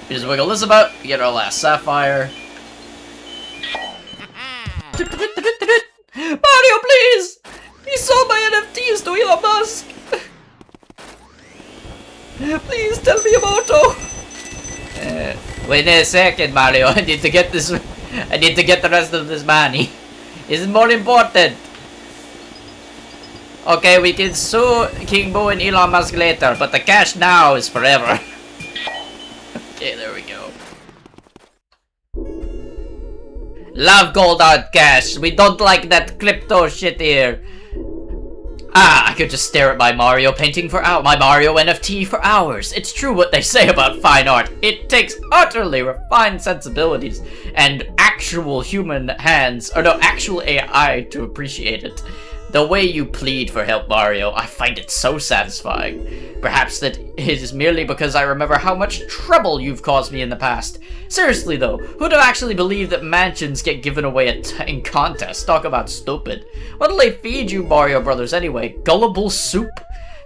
we just wiggle this about, get our last sapphire. Mario, please! He sold my NFTs to Elon Musk! Please tell me about it! Wait a second, Mario. I need to get this. I need to get the rest of this money. It's more important. Okay, we can sue King Boo and Elon Musk later, but the cash now is forever. Okay, there we go. Love gold hard cash. We don't like that crypto shit here. Ah, I could just stare at my Mario painting for hours, my Mario NFT for hours. It's true what they say about fine art. It takes utterly refined sensibilities and actual human hands, or no, actual AI to appreciate it. The way you plead for help, Mario, I find it so satisfying. Perhaps that it is merely because I remember how much trouble you've caused me in the past. Seriously though, who'd have actually believed that mansions get given away in contests? Talk about stupid. What'll they feed you, Mario Brothers, anyway? Gullible soup?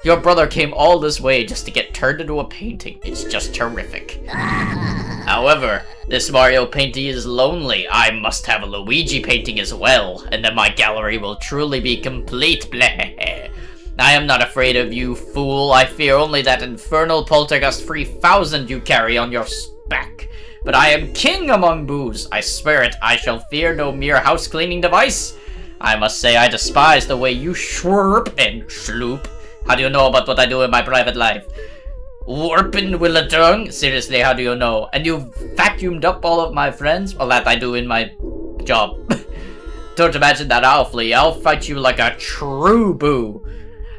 Your brother came all this way just to get turned into a painting. It's just terrific. However, this Mario painting is lonely. I must have a Luigi painting as well, and then my gallery will truly be complete. Bleh. I am not afraid of you, fool. I fear only that infernal poltergust 3000 you carry on your back. But I am king among boos. I swear it, I shall fear no mere house-cleaning device. I must say I despise the way you schwerp and schloop. How do you know about what I do in my private life? Warpin' with a tongue? Seriously, how do you know? And you vacuumed up all of my friends? Well, that I do in my job. Don't imagine that I'll flee. I'll fight you like a true boo.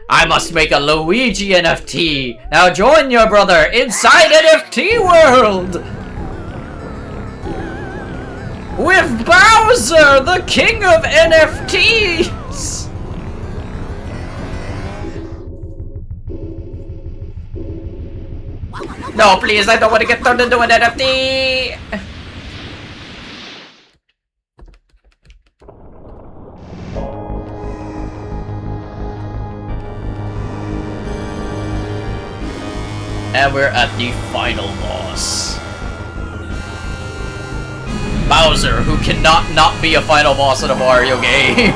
I must make a Luigi NFT. Now join your brother inside NFT world! With Bowser, the king of NFTs! No, please, I don't want to get turned into an NFT! And we're at the final boss. Bowser, who cannot not be a final boss in a Mario game.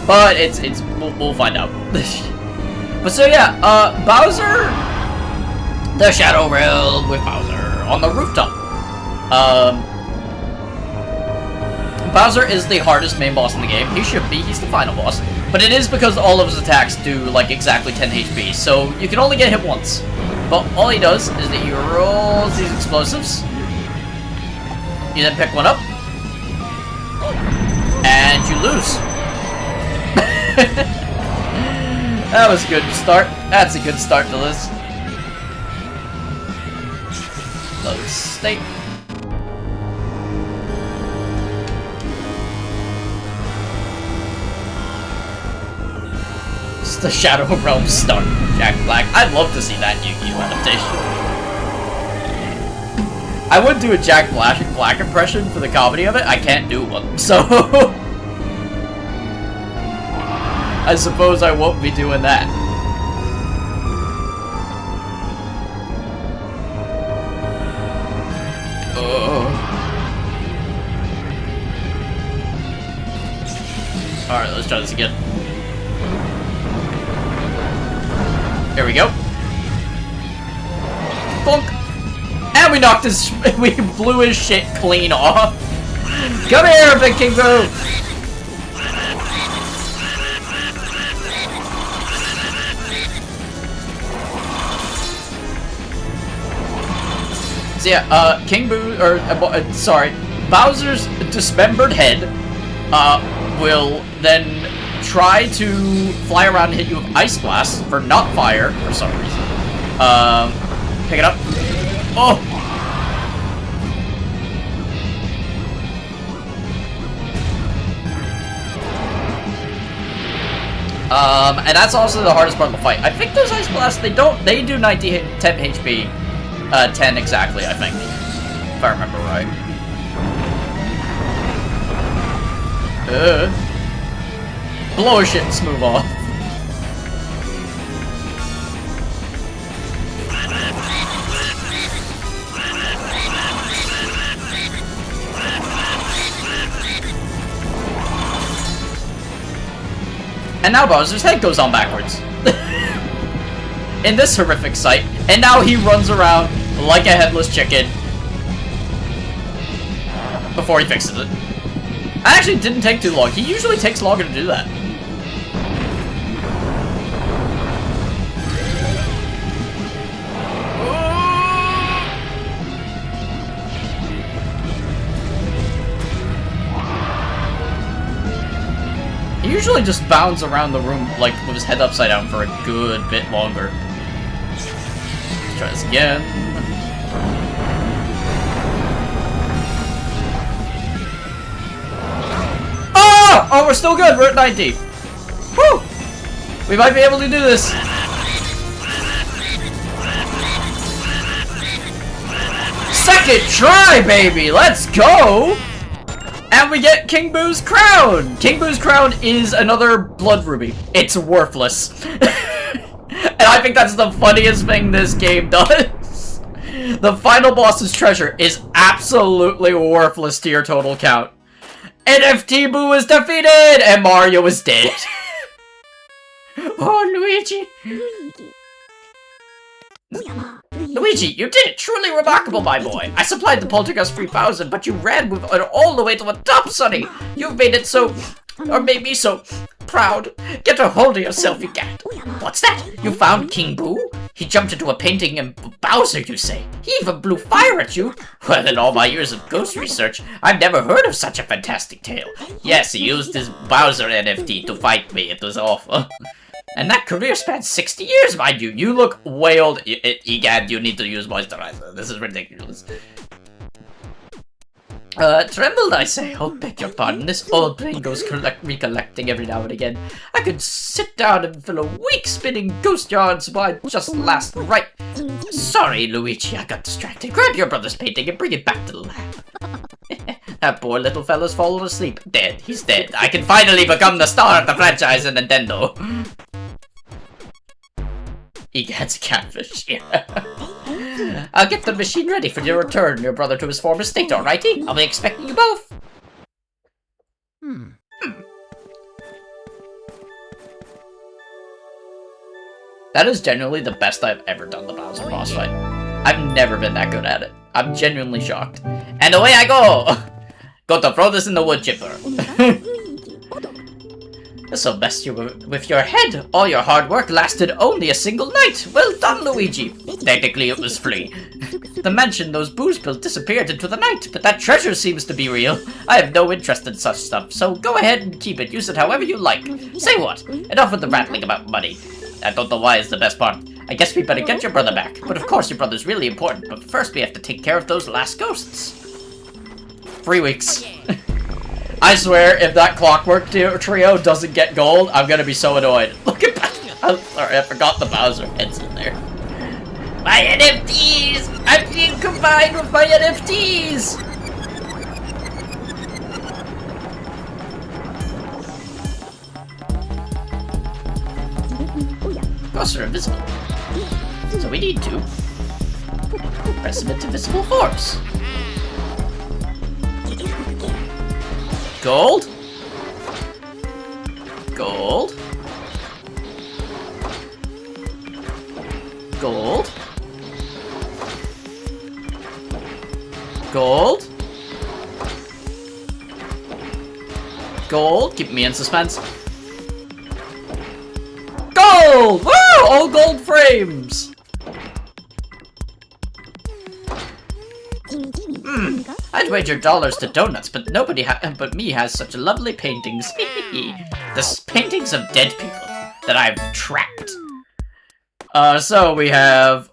But we'll find out. But so yeah, Bowser, the Shadow Realm with Bowser on the rooftop. Bowser is the hardest main boss in the game. He should be. He's the final boss. But it is because all of his attacks do like exactly 10 HP, so you can only get hit once. But all he does is that he rolls these explosives. You then pick one up, and you lose. That was a good start. That's a good start to this. Load state. It's the Shadow Realm start, Jack Black. I'd love to see that Yu-Gi-Oh! Adaptation. I would do a Jack Black impression for the comedy of it. I can't do one, so I suppose I won't be doing that. Alright, let's try this again. Here we go. Bonk! And we knocked his... we blew his shit clean off. Come here, Big King Boo! So yeah, King Boo, or, sorry, Bowser's dismembered head, will then try to fly around and hit you with Ice Blast for not fire, for some reason. Pick it up. Oh! And that's also the hardest part of the fight. I think those Ice Blasts, they do 10 HP. 10 exactly, I think. If I remember right. Blow his shit and smooth off. And now Bowser's head goes on backwards. In this horrific sight. And now he runs around like a headless chicken before he fixes it. That actually didn't take too long. He usually takes longer to do that. He usually just bounds around the room like with his head upside down for a good bit longer. Let's try this again. Oh, we're still good. We're at 90. Woo! We might be able to do this. Second try, baby. Let's go. And we get King Boo's crown. King Boo's crown is another blood ruby. It's worthless. And I think that's the funniest thing this game does. The final boss's treasure is absolutely worthless to your total count. NFT Boo is defeated, and Mario is dead. Oh, Luigi. Luigi, you did it! Truly remarkable, my boy! I supplied the Poltergust 3000, but you ran with it all the way to the top, Sonny! You've made it so... or made me so... proud. Get a hold of yourself, you cat! What's that? You found King Boo? He jumped into a painting and Bowser, you say? He even blew fire at you? Well, in all my years of ghost research, I've never heard of such a fantastic tale. Yes, he used his Bowser NFT to fight me. It was awful. And that career spans 60 years, mind you. You look way old. Egad, you need to use moisturizer. This is ridiculous. Trembled, I say. Oh, beg your pardon. This old brain goes recollecting every now and again. I could sit down and fill a week spinning ghost yarns while I just last right. Sorry, Luigi, I got distracted. Grab your brother's painting and bring it back to the lab. That poor little fella's fallen asleep. Dead. He's dead. I can finally become the star of the franchise in Nintendo. He gets a catfish. Yeah. I'll get the machine ready for your return, your brother to his former state, alrighty? I'll be expecting you both. That is genuinely the best I've ever done the Bowser boss fight. I've never been that good at it. I'm genuinely shocked. And away I go! Go to throw this in the wood chipper. This'll mess you with your head. All your hard work lasted only a single night. Well done, Luigi. Technically, it was free. The mansion those booze built disappeared into the night, but that treasure seems to be real. I have no interest in such stuff, so go ahead and keep it. Use it however you like. Say what? Enough with the rattling about money. I don't know why is the best part. I guess we better get your brother back. But of course your brother's really important, but first we have to take care of those last ghosts. 3 weeks. I swear, if that Clockwork Trio doesn't get gold, I'm gonna be so annoyed. Look at that. I'm sorry, I forgot the Bowser head's in there. My NFTs! I'm being combined with my NFTs! Ghosts are invisible. So we need to press them into visible forms. Gold? Gold? Gold? Gold? Gold? Keep me in suspense. Gold! Woo! All gold frames! I'd wager dollars to donuts, but nobody but me has such lovely paintings. The paintings of dead people that I've trapped. So we have,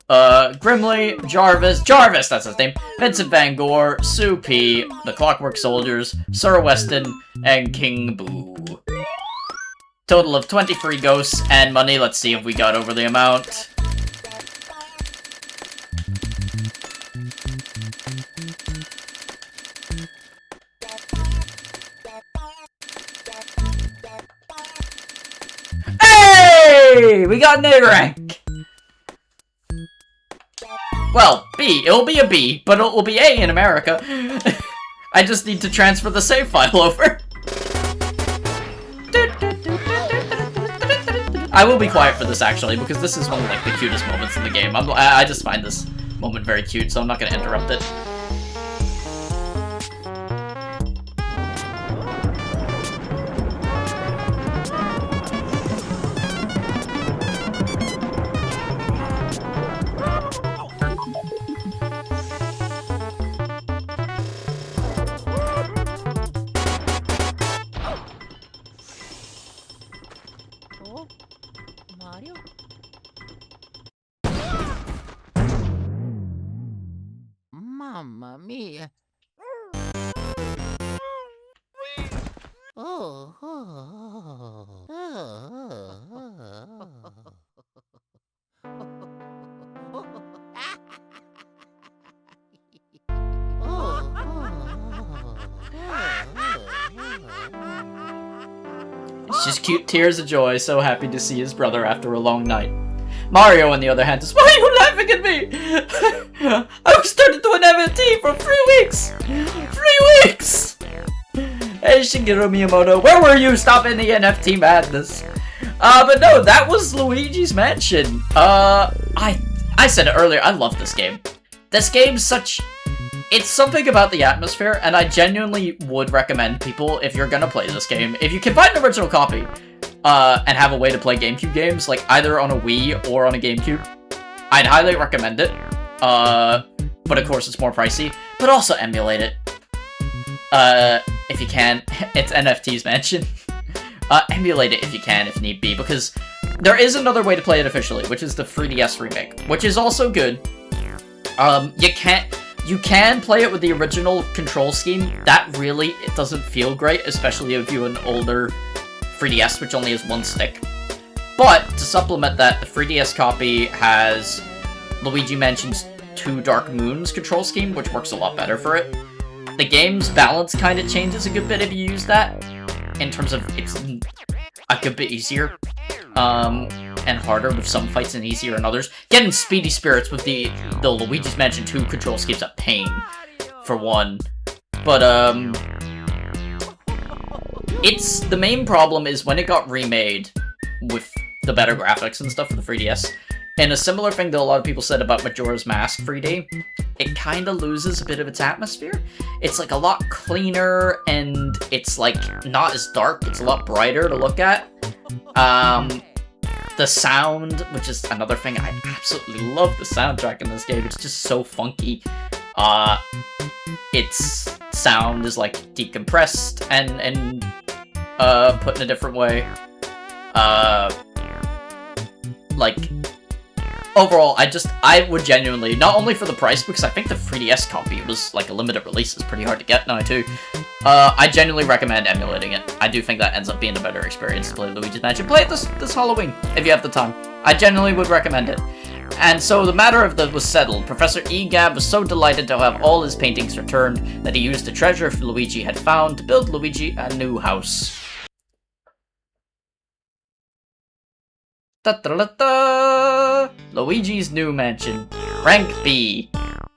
Grimly, Jarvis, that's his name, Vincent Van Gogh, Sue P, the Clockwork Soldiers, Sir Weston, and King Boo. Total of 20 free ghosts and money. Let's see if we got over the amount. Hey! We got an A rank! Well, B. It'll be a B, but it will be A in America. I just need to transfer the save file over. I will be quiet for this, actually, because this is one of, like, the cutest moments in the game. I just find this moment very cute, so I'm not going to interrupt it. Mario? Mamma mia. Oh, oh, It's just cute tears of joy, so happy to see his brother after a long night. Mario, on the other hand, says, "Why are you laughing at me? I was turned into an NFT for 3 weeks! 3 weeks! Hey, Shigeru Miyamoto, where were you stopping the NFT madness?" But no, that was Luigi's Mansion. I said it earlier, I love this game. This game's such... It's something about the atmosphere, and I genuinely would recommend people, if you're gonna play this game, if you can find an original copy, and have a way to play GameCube games, like either on a Wii or on a GameCube, I'd highly recommend it. But of course it's more pricey, but also emulate it. If you can. It's NFT's Mansion. Emulate it if you can, if need be, because there is another way to play it officially, which is the 3DS remake, which is also good. You can play it with the original control scheme. That really, it doesn't feel great, especially if you have an older 3DS, which only has one stick. But, to supplement that, the 3DS copy has Luigi Mansion's 2 Dark Moons control scheme, which works a lot better for it. The game's balance kind of changes a good bit if you use that, in terms of it's a good bit easier, and harder with some fights and easier in others. Getting Speedy Spirits with the Luigi's Mansion 2 control scheme's a pain, for one. But, it's, the main problem is when it got remade with the better graphics and stuff for the 3DS, and a similar thing that a lot of people said about Majora's Mask 3D, it kind of loses a bit of its atmosphere. It's like a lot cleaner, and it's like not as dark, it's a lot brighter to look at. The sound, which is another thing, I absolutely love the soundtrack in this game, it's just so funky. Its sound is like decompressed and put in a different way. Like, overall, I would genuinely, not only for the price, because I think the 3DS copy was like a limited release, it's pretty hard to get now too. I genuinely recommend emulating it. I do think that ends up being a better experience to play Luigi's Mansion. Play it this Halloween, if you have the time. I genuinely would recommend it. And so the matter of that was settled. Professor Egab was so delighted to have all his paintings returned that he used the treasure Luigi had found to build Luigi a new house. Da-da-da-da! Luigi's new mansion. Rank B.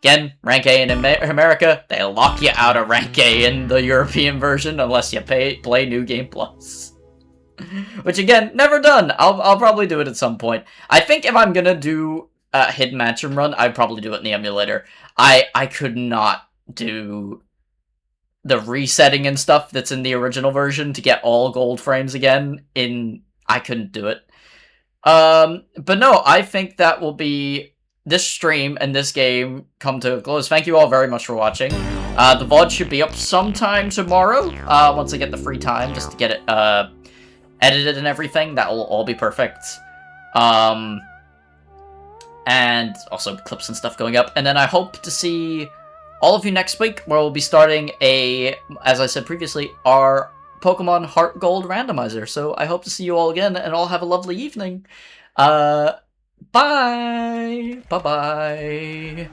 Again, rank A in America, they lock you out of rank A in the European version unless you play New Game Plus. Which again, never done. I'll probably do it at some point. I think if I'm gonna do a Hidden Mansion run, I'd probably do it in the emulator. I could not do the resetting and stuff that's in the original version to get all gold frames again. I couldn't do it. But no, I think that will be this stream and this game come to a close. Thank you all very much for watching. The VOD should be up sometime tomorrow, once I get the free time, just to get it, edited and everything. That will all be perfect. And also clips and stuff going up. And then I hope to see all of you next week, where we'll be starting as I said previously, our Pokemon Heart Gold randomizer. So I hope to see you all again, and all have a lovely evening. Bye! Bye-bye!